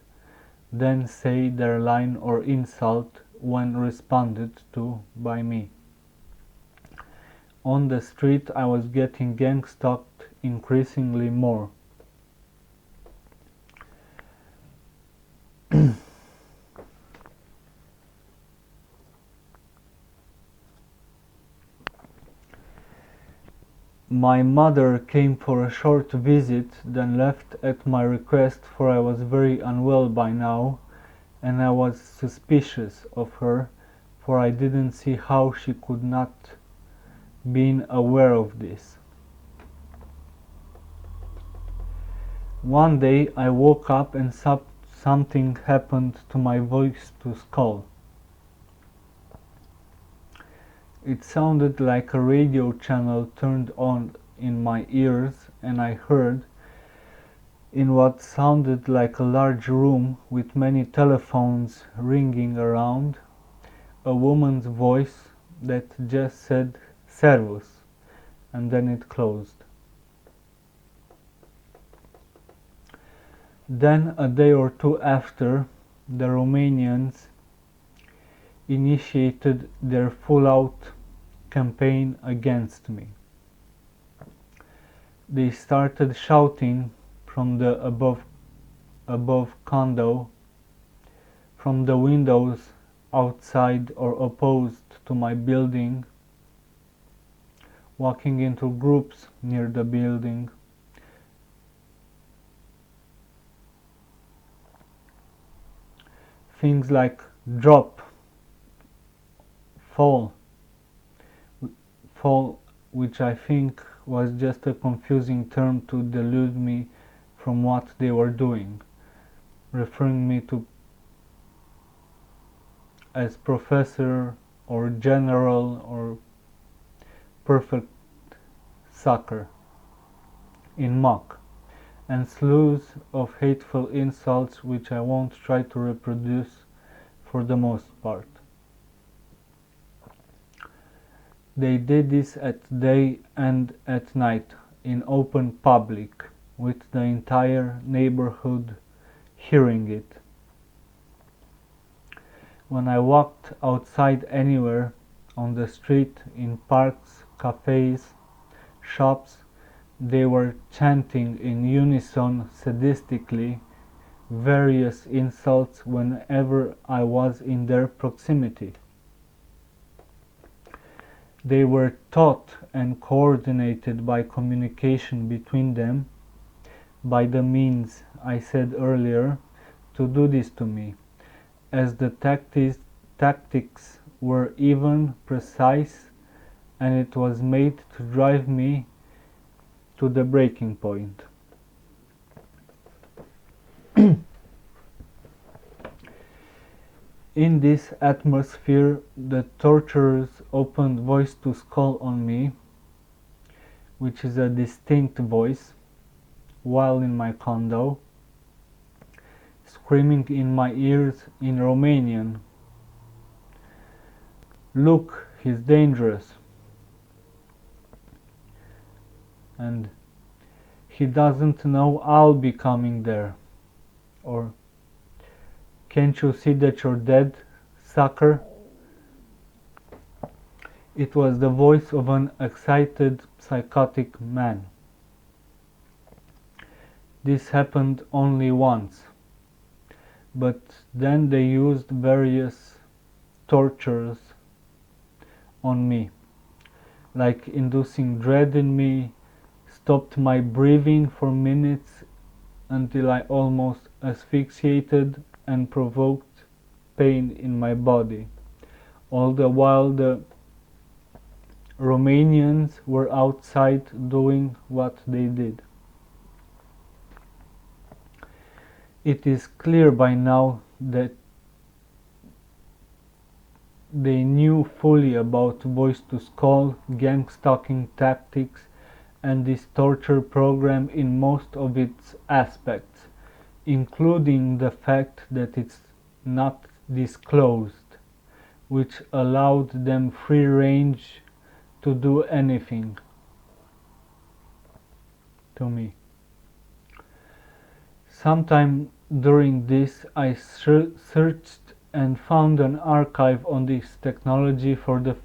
then say their line or insult when responded to by me. On the street I was getting gang-stalked increasingly more. My mother came for a short visit, then left at my request, for I was very unwell by now, and I was suspicious of her, for I didn't see how she could not been aware of this. One day I woke up and something happened to my voice to skull. It sounded like a radio channel turned on in my ears, and I heard, in what sounded like a large room with many telephones ringing around, a woman's voice that just said servus, and then it closed. Then, a day or two after, the Romanians initiated their full-out campaign against me. They started shouting from the above condo, from the windows outside or opposed to my building, walking into groups near the building. Things like drop fall, fall, which I think was just a confusing term to delude me from what they were doing, referring me to as professor or general or perfect sucker in mock, and slews of hateful insults which I won't try to reproduce for the most part. They did this at day and at night in open public, with the entire neighborhood hearing it. When I walked outside anywhere, on the street, in parks, cafes, shops, they were chanting in unison sadistically various insults whenever I was in their proximity. They were taught and coordinated by communication between them, by the means I said earlier, to do this to me, as the tactics were even, precise, and it was made to drive me to the breaking point. In this atmosphere, the torturers opened voice to skull on me, which is a distinct voice, while in my condo, screaming in my ears in Romanian, "Look, he's dangerous," and "He doesn't know I'll be coming there," or "Can't you see that you're dead, sucker?" It was the voice of an excited, psychotic man. This happened only once, but then they used various tortures on me, like inducing dread in me, stopped my breathing for minutes until I almost asphyxiated, and provoked pain in my body. All the while the Romanians were outside doing what they did. It is clear by now that they knew fully about voice-to-skull, gang-stalking tactics, and this torture program in most of its aspects, including the fact that it's not disclosed, which allowed them free range to do anything to me. Sometime during this, I searched and found an archive on this technology for the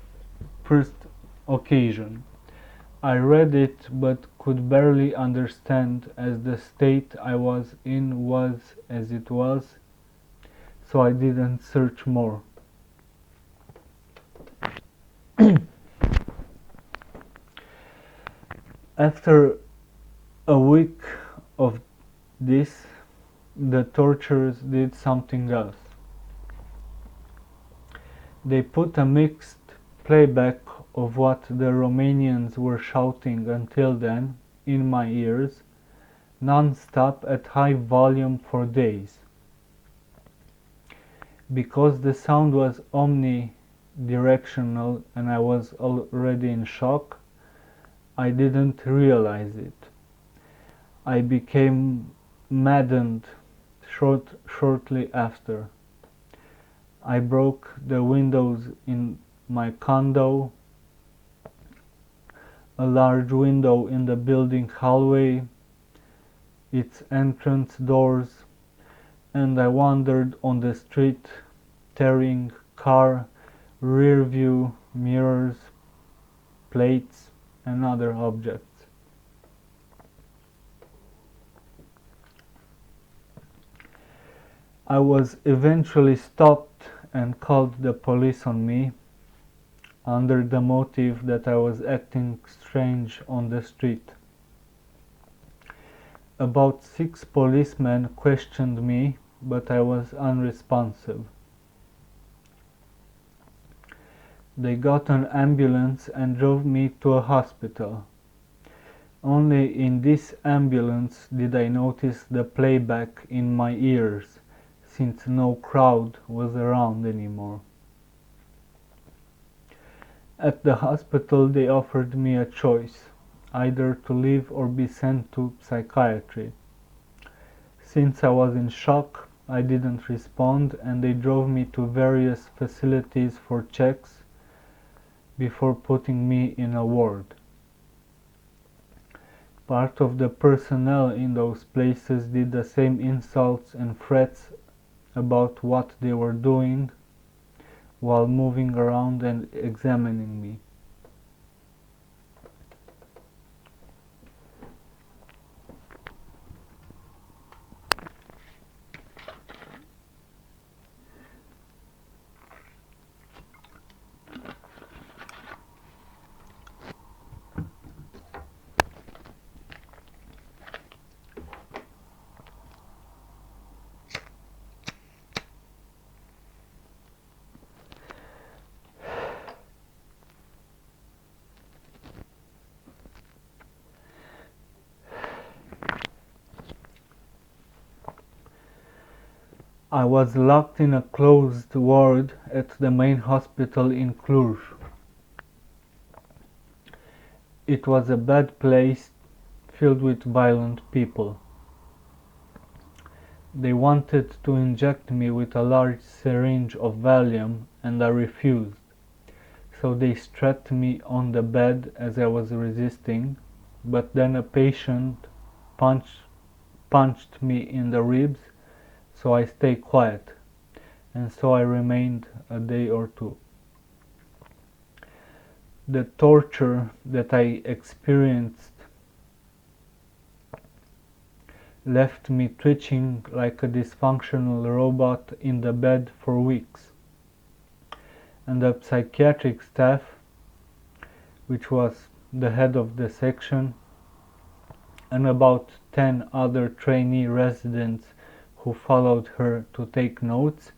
first occasion. I read it but could barely understand, as the state I was in was as it was, so I didn't search more. After a week of this, the torturers did something else. They put a mixed playback of what the Romanians were shouting until then in my ears, non-stop at high volume for days. Because the sound was omnidirectional and I was already in shock, I didn't realize it. I became maddened shortly after. I broke the windows in my condo, a large window in the building hallway, its entrance doors, and I wandered on the street, tearing car, rear view mirrors, plates, and other objects. I was eventually stopped and called the police on me, under the motive that I was acting strange on the street. About 6 policemen questioned me, but I was unresponsive. They got an ambulance and drove me to a hospital. Only in this ambulance did I notice the playback in my ears, since no crowd was around anymore. At the hospital they offered me a choice, either to leave or be sent to psychiatry. Since I was in shock, I didn't respond and they drove me to various facilities for checks before putting me in a ward. Part of the personnel in those places did the same insults and threats about what they were doing while moving around and examining me. I was locked in a closed ward at the main hospital in Cluj. It was a bad place filled with violent people. They wanted to inject me with a large syringe of Valium and I refused. So they strapped me on the bed as I was resisting, but then a patient punched me in the ribs, so I stayed quiet, and so I remained a day or two. The torture that I experienced left me twitching like a dysfunctional robot in the bed for weeks, and the psychiatric staff, which was the head of the section, and about 10 other trainee residents who followed her to take notes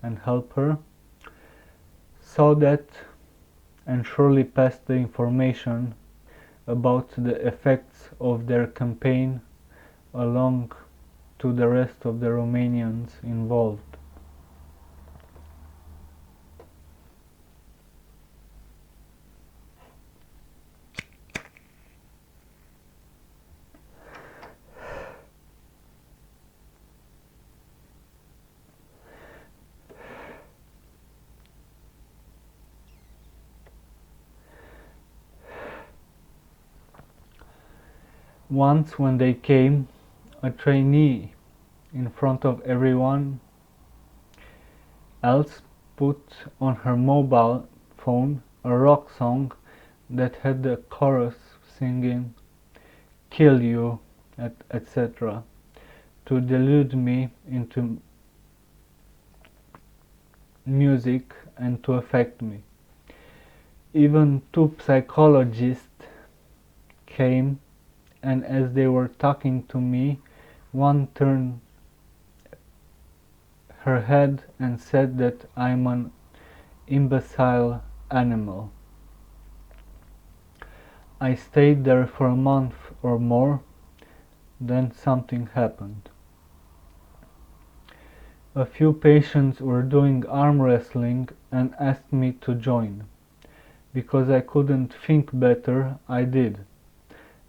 and help her, saw that and surely passed the information about the effects of their campaign along to the rest of the Romanians involved. Once when they came, a trainee in front of everyone else put on her mobile phone a rock song that had the chorus singing "kill you," etc. to delude me into music and to affect me. Even 2 psychologists came, and as they were talking to me, one turned her head and said that I'm an imbecile animal. I stayed there for a month or more, then something happened. A few patients were doing arm wrestling and asked me to join. Because I couldn't think better, I did,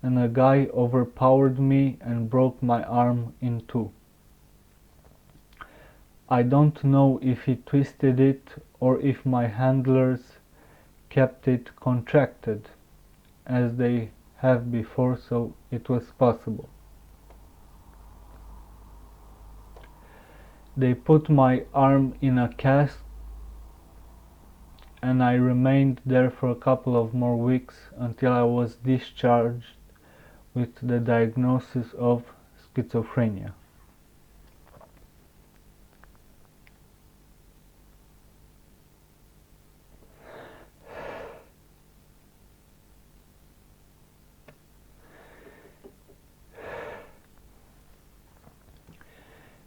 and a guy overpowered me and broke my arm in 2. I don't know if he twisted it or if my handlers kept it contracted, as they have before, so it was possible. They put my arm in a cast and I remained there for a couple of more weeks until I was discharged with the diagnosis of schizophrenia.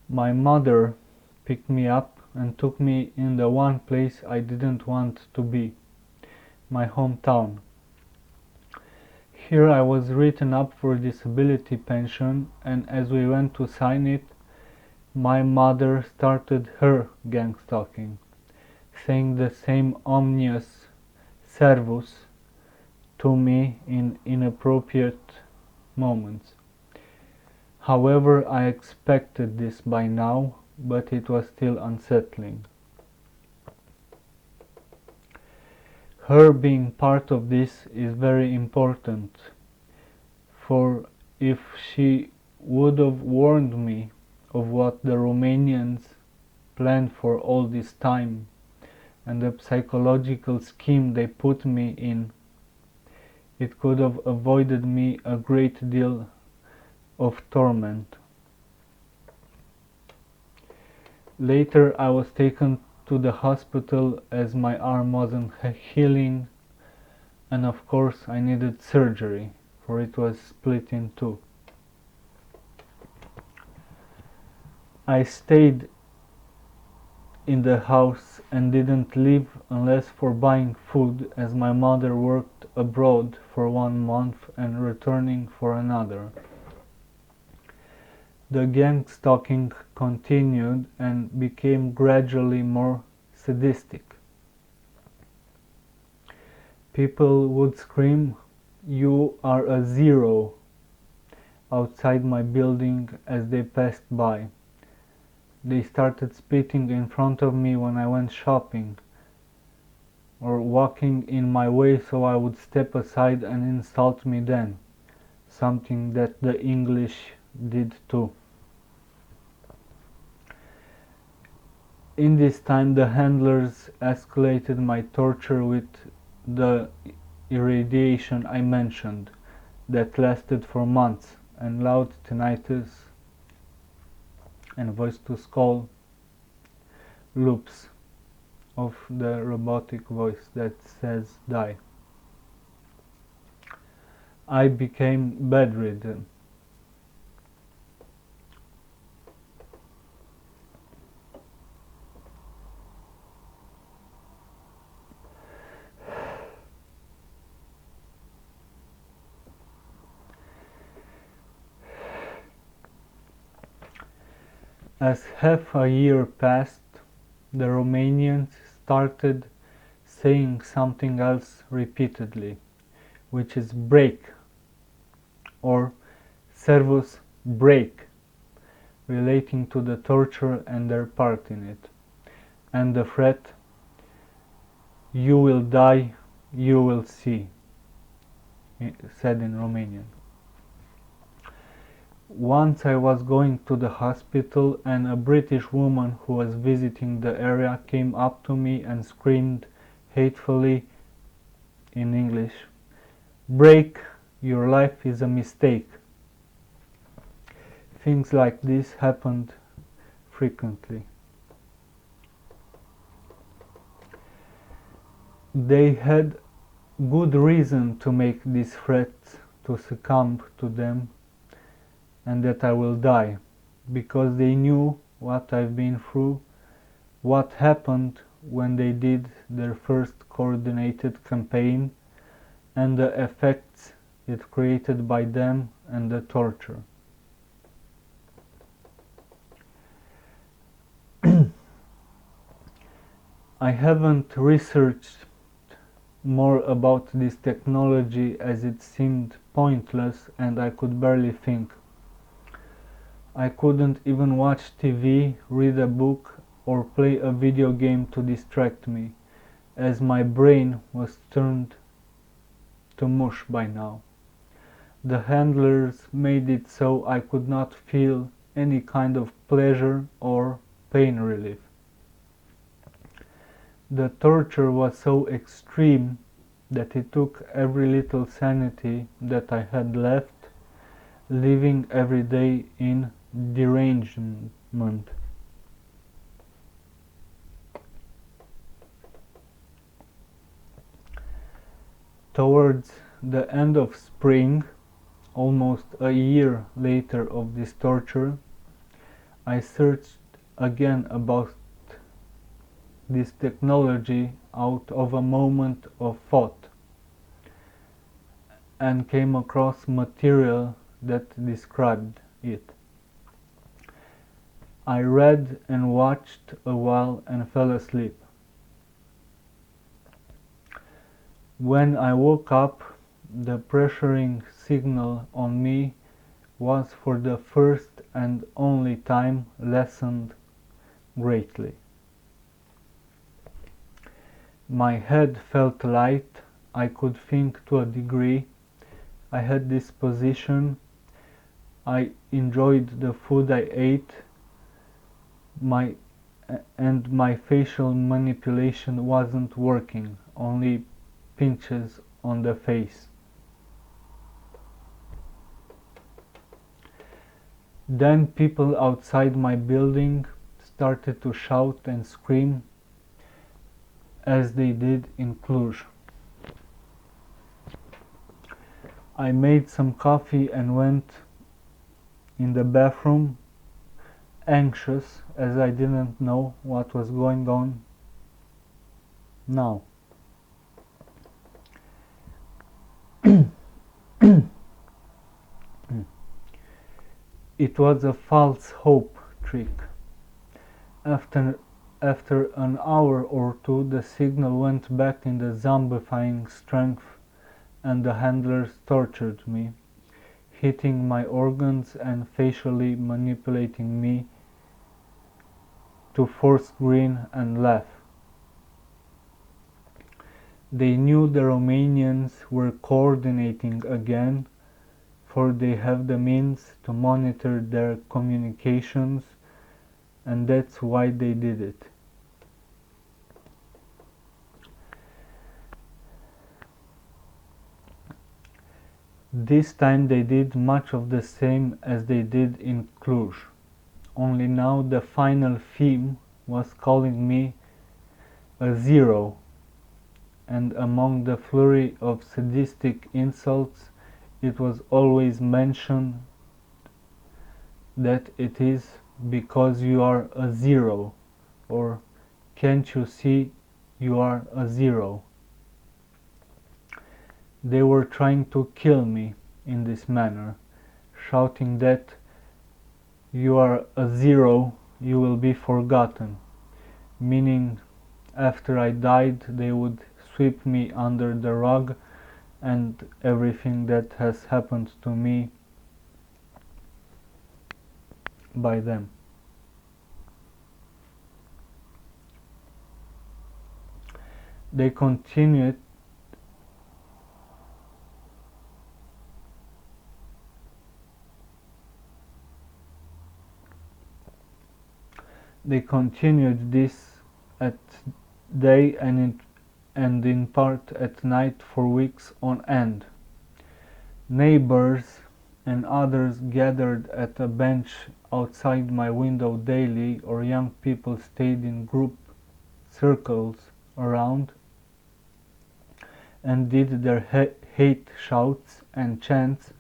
My mother picked me up and took me in the one place I didn't want to be, my hometown. Here I was written up for disability pension, and as we went to sign it, my mother started her gang stalking, saying the same ominous servus to me in inappropriate moments. However, I expected this by now, but it was still unsettling. Her being part of this is very important, for if she would have warned me of what the Romanians planned for all this time and the psychological scheme they put me in, it could have avoided me a great deal of torment. Later I was taken to the hospital as my arm wasn't healing, and of course I needed surgery, for it was split in two. I stayed in the house and didn't leave unless for buying food, as my mother worked abroad for 1 month and returning for another. The gang stalking continued and became gradually more sadistic. People would scream, "You are a zero," outside my building as they passed by. They started spitting in front of me when I went shopping, or walking in my way so I would step aside and insult me then, something that the English did too. In this time the handlers escalated my torture with the irradiation I mentioned, that lasted for months, and loud tinnitus and voice-to-skull loops of the robotic voice that says die. I became bedridden. As half a year passed, the Romanians started saying something else repeatedly, which is break, or servus break, relating to the torture and their part in it, and the threat, "You will die, you will see," said in Romanian. Once I was going to the hospital, and a British woman who was visiting the area came up to me and screamed hatefully in English, "Break, your life is a mistake." Things like this happened frequently. They had good reason to make these threats to succumb to them and that I will die, because they knew what I've been through, what happened when they did their first coordinated campaign, and the effects it created by them and the torture. I haven't researched more about this technology as it seemed pointless and I could barely think. I couldn't even watch TV, read a book, or play a video game to distract me, as my brain was turned to mush by now. The handlers made it so I could not feel any kind of pleasure or pain relief. The torture was so extreme that it took every little sanity that I had left, living every day in derangement. Towards the end of spring, almost a year later of this torture, I searched again about this technology out of a moment of thought and came across material that described it. I read and watched a while and fell asleep. When I woke up, the pressuring signal on me was for the first and only time lessened greatly. My head felt light, I could think to a degree, I had disposition, I enjoyed the food I ate, and my facial manipulation wasn't working, only pinches on the face. Then people outside my building started to shout and scream as they did in Cluj. I made some coffee and went in the bathroom, anxious as I didn't know what was going on now. It was a false hope trick. After an hour or two, the signal went back in the zombifying strength and the handlers tortured me, hitting my organs and facially manipulating me to force grin and laugh. They knew the Romanians were coordinating again, for they have the means to monitor their communications, and that's why they did it. This time they did much of the same as they did in Cluj, only now the final theme was calling me a zero, and among the flurry of sadistic insults it was always mentioned that it is because you are a zero, or can't you see you are a zero. They were trying to kill me in this manner, shouting that you are a zero, you will be forgotten, meaning after I died they would sweep me under the rug and everything that has happened to me by them. They continued this at day and in part at night for weeks on end. Neighbors and others gathered at a bench outside my window daily, or young people stayed in group circles around and did their hate shouts and chants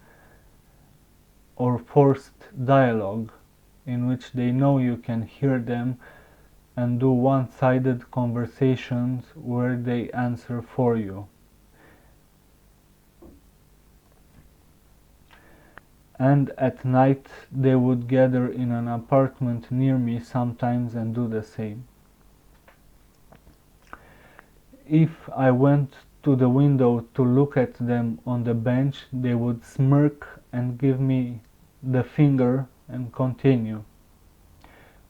or forced dialogue in which they know you can hear them, and do one-sided conversations where they answer for you. And at night they would gather in an apartment near me sometimes and do the same. If I went to the window to look at them on the bench, they would smirk and give me the finger and continue.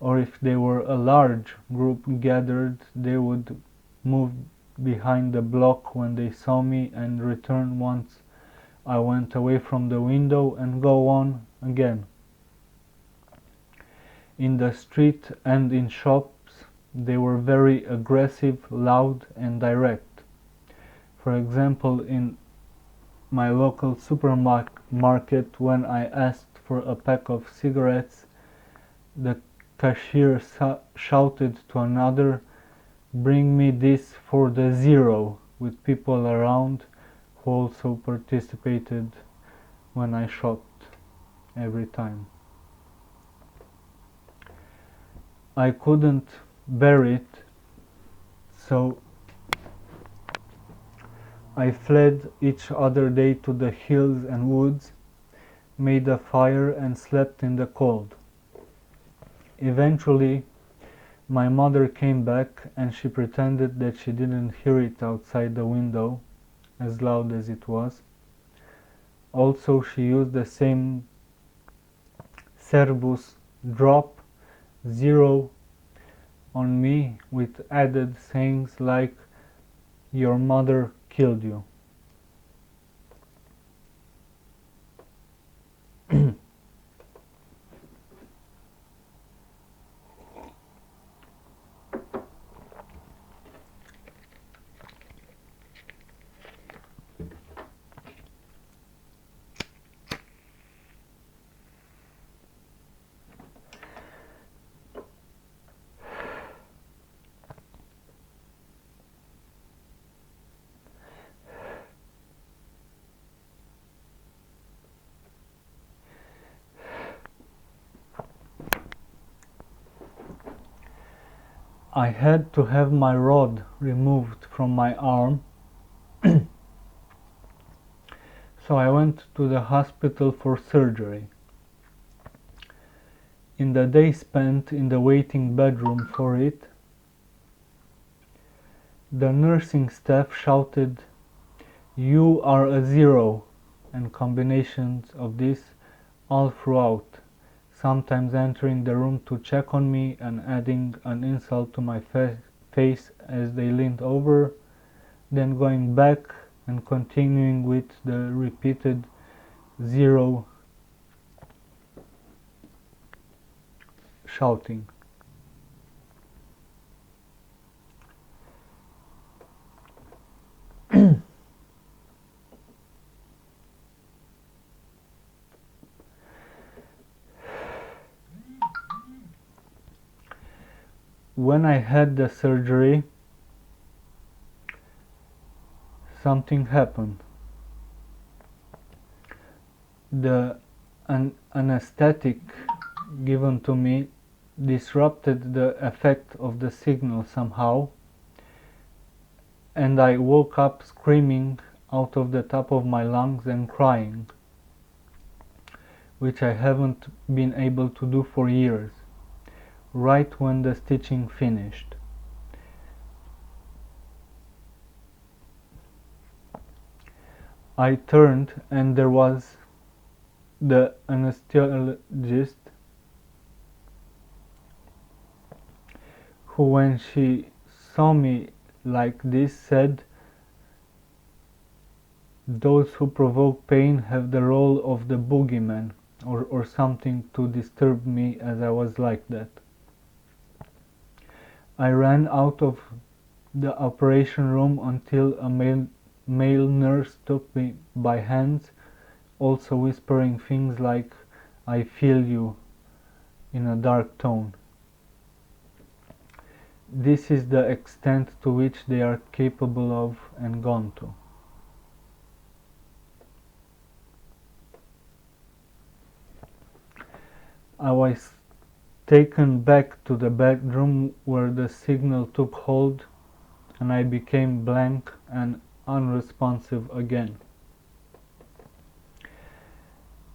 Or if they were a large group gathered, they would move behind the block when they saw me and return once I went away from the window and go on again. In the street and in shops, they were very aggressive, loud and direct. For example, in my local supermarket, when I asked for a pack of cigarettes, the cashier shouted to another, "Bring me this for the zero," with people around who also participated when I shopped every time. I couldn't bear it So I fled each other day to the hills and woods, made a fire and slept in the cold. Eventually, my mother came back and she pretended that she didn't hear it outside the window, as loud as it was. Also, she used the same Servus drop 0 on me with added sayings like, "Your mother killed you." I had to have my rod removed from my arm, so I went to the hospital for surgery. In the day spent in the waiting bedroom for it, the nursing staff shouted, "You are a 0," and combinations of this all throughout, sometimes entering the room to check on me and adding an insult to my face as they leaned over, then going back and continuing with the repeated 0 shouting. When I had the surgery, something happened. The anesthetic given to me disrupted the effect of the signal somehow, and I woke up screaming out of the top of my lungs and crying, which I haven't been able to do for years, right when the stitching finished. I turned and there was the anesthesiologist, who, when she saw me like this, said, "Those who provoke pain have the role of the boogeyman," or something to disturb me as I was like that. I ran out of the operation room until a male nurse took me by hands, also whispering things like, "I feel you," in a dark tone. This is the extent to which they are capable of and gone to. I was taken back to the bedroom where the signal took hold, and I became blank and unresponsive again.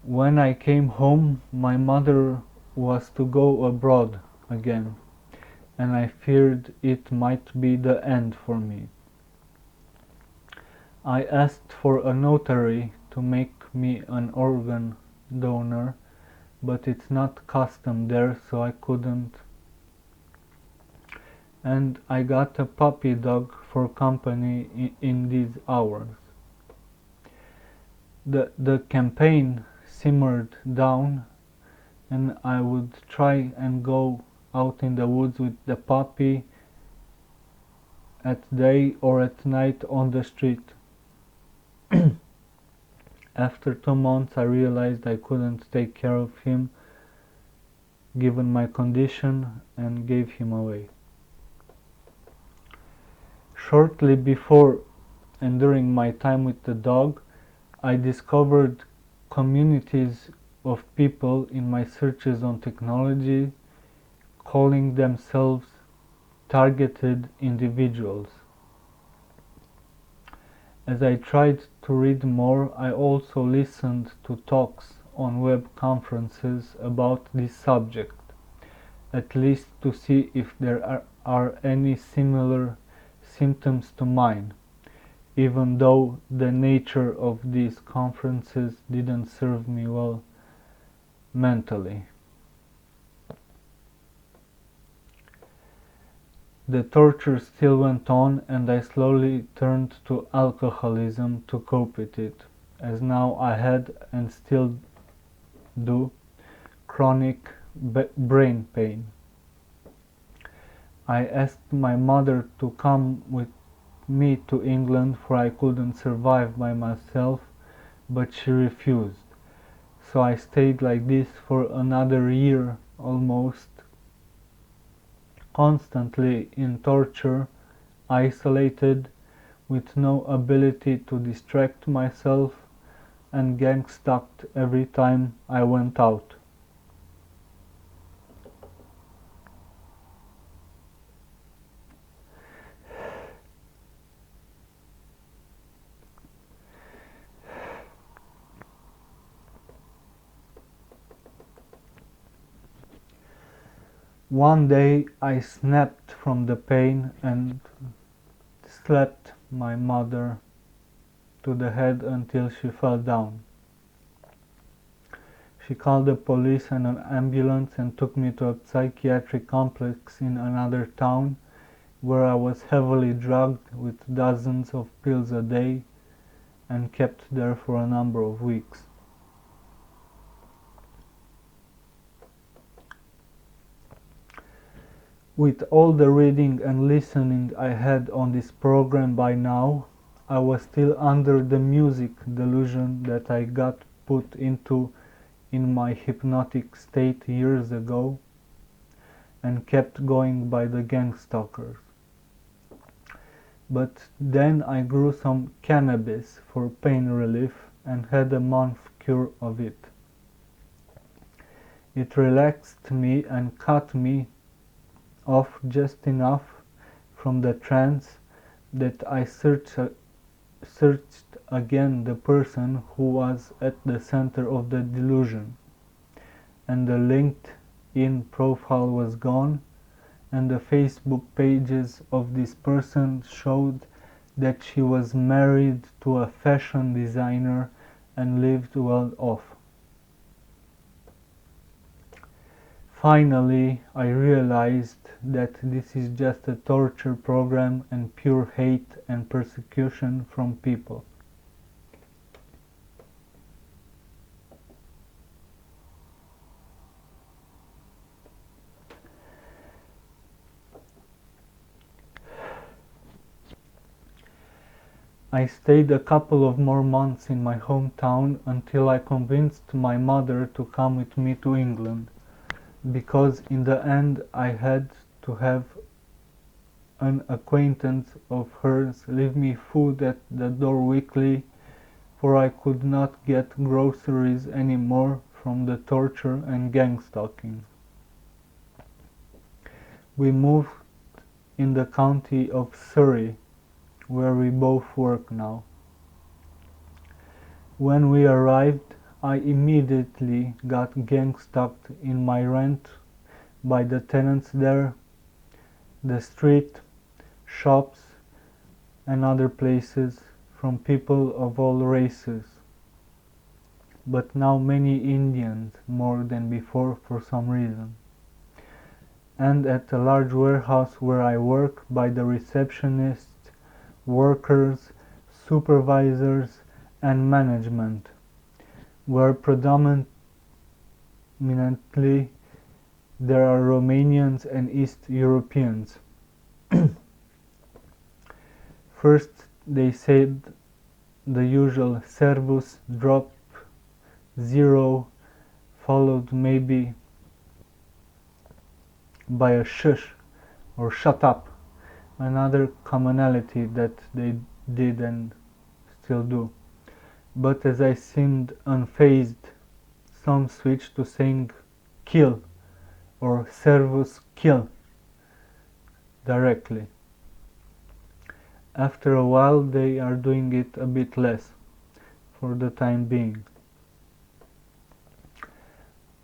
When I came home, my mother was to go abroad again, and I feared it might be the end for me. I asked for a notary to make me an organ donor, but it's not custom there, so I couldn't. And I got a puppy dog for company in these hours. The campaign simmered down, and I would try and go out in the woods with the puppy at day or at night on the street. After 2 months, I realized I couldn't take care of him given my condition and gave him away. Shortly before and during my time with the dog, I discovered communities of people in my searches on technology calling themselves targeted individuals. As I tried to read more, I also listened to talks on web conferences about this subject, at least to see if there are any similar symptoms to mine, even though the nature of these conferences didn't serve me well mentally. The torture still went on, and I slowly turned to alcoholism to cope with it, as now I had, and still do, chronic brain pain. I asked my mother to come with me to England, for I couldn't survive by myself, but she refused. So I stayed like this for another year almost, constantly in torture, isolated, with no ability to distract myself, and gang-stalked every time I went out. One day I snapped from the pain and slapped my mother to the head until she fell down. She called the police and an ambulance and took me to a psychiatric complex in another town, where I was heavily drugged with dozens of pills a day and kept there for a number of weeks. With all the reading and listening I had on this program by now, I was still under the music delusion that I got put into in my hypnotic state years ago, and kept going by the gang stalkers. But then I grew some cannabis for pain relief and had a month cure of it. It relaxed me and cut me off just enough from the trance that I searched again the person who was at the center of the delusion, and the LinkedIn profile was gone, and the Facebook pages of this person showed that she was married to a fashion designer and lived well off. Finally, I realized that this is just a torture program and pure hate and persecution from people. I stayed a couple of more months in my hometown until I convinced my mother to come with me to England, because in the end I had to have an acquaintance of hers leave me food at the door weekly, for I could not get groceries anymore from the torture and gang stalking. We moved in the county of Surrey, where we both work now. When we arrived, I immediately got gang-stalked in my rent by the tenants there, the street, shops, and other places, from people of all races, but now many Indians more than before for some reason, and at a large warehouse where I work by the receptionists, workers, supervisors, and management, where predominantly there are Romanians and East Europeans. First they said the usual servus, drop, zero, followed maybe by a shush or shut up, another commonality that they did and still do. But as I seemed unfazed, some switched to saying kill or servus kill, directly. After a while they are doing it a bit less, for the time being.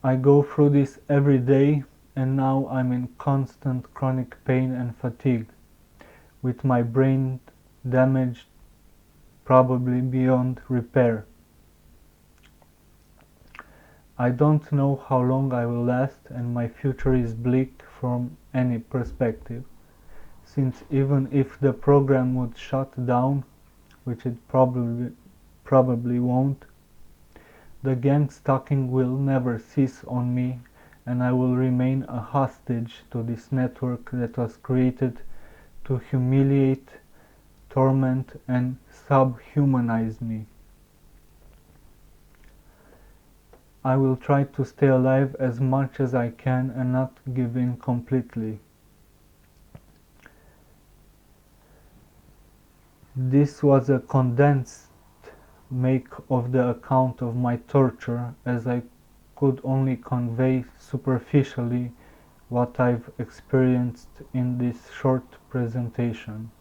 I go through this every day, and now I'm in constant chronic pain and fatigue, with my brain damaged probably beyond repair. I don't know how long I will last, and my future is bleak from any perspective, since even if the program would shut down, which it probably won't, the gang stalking will never cease on me, and I will remain a hostage to this network that was created to humiliate, torment, and subhumanize me. I will try to stay alive as much as I can and not give in completely. This was a condensed make of the account of my torture, as I could only convey superficially what I've experienced in this short presentation.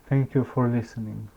Thank you for listening.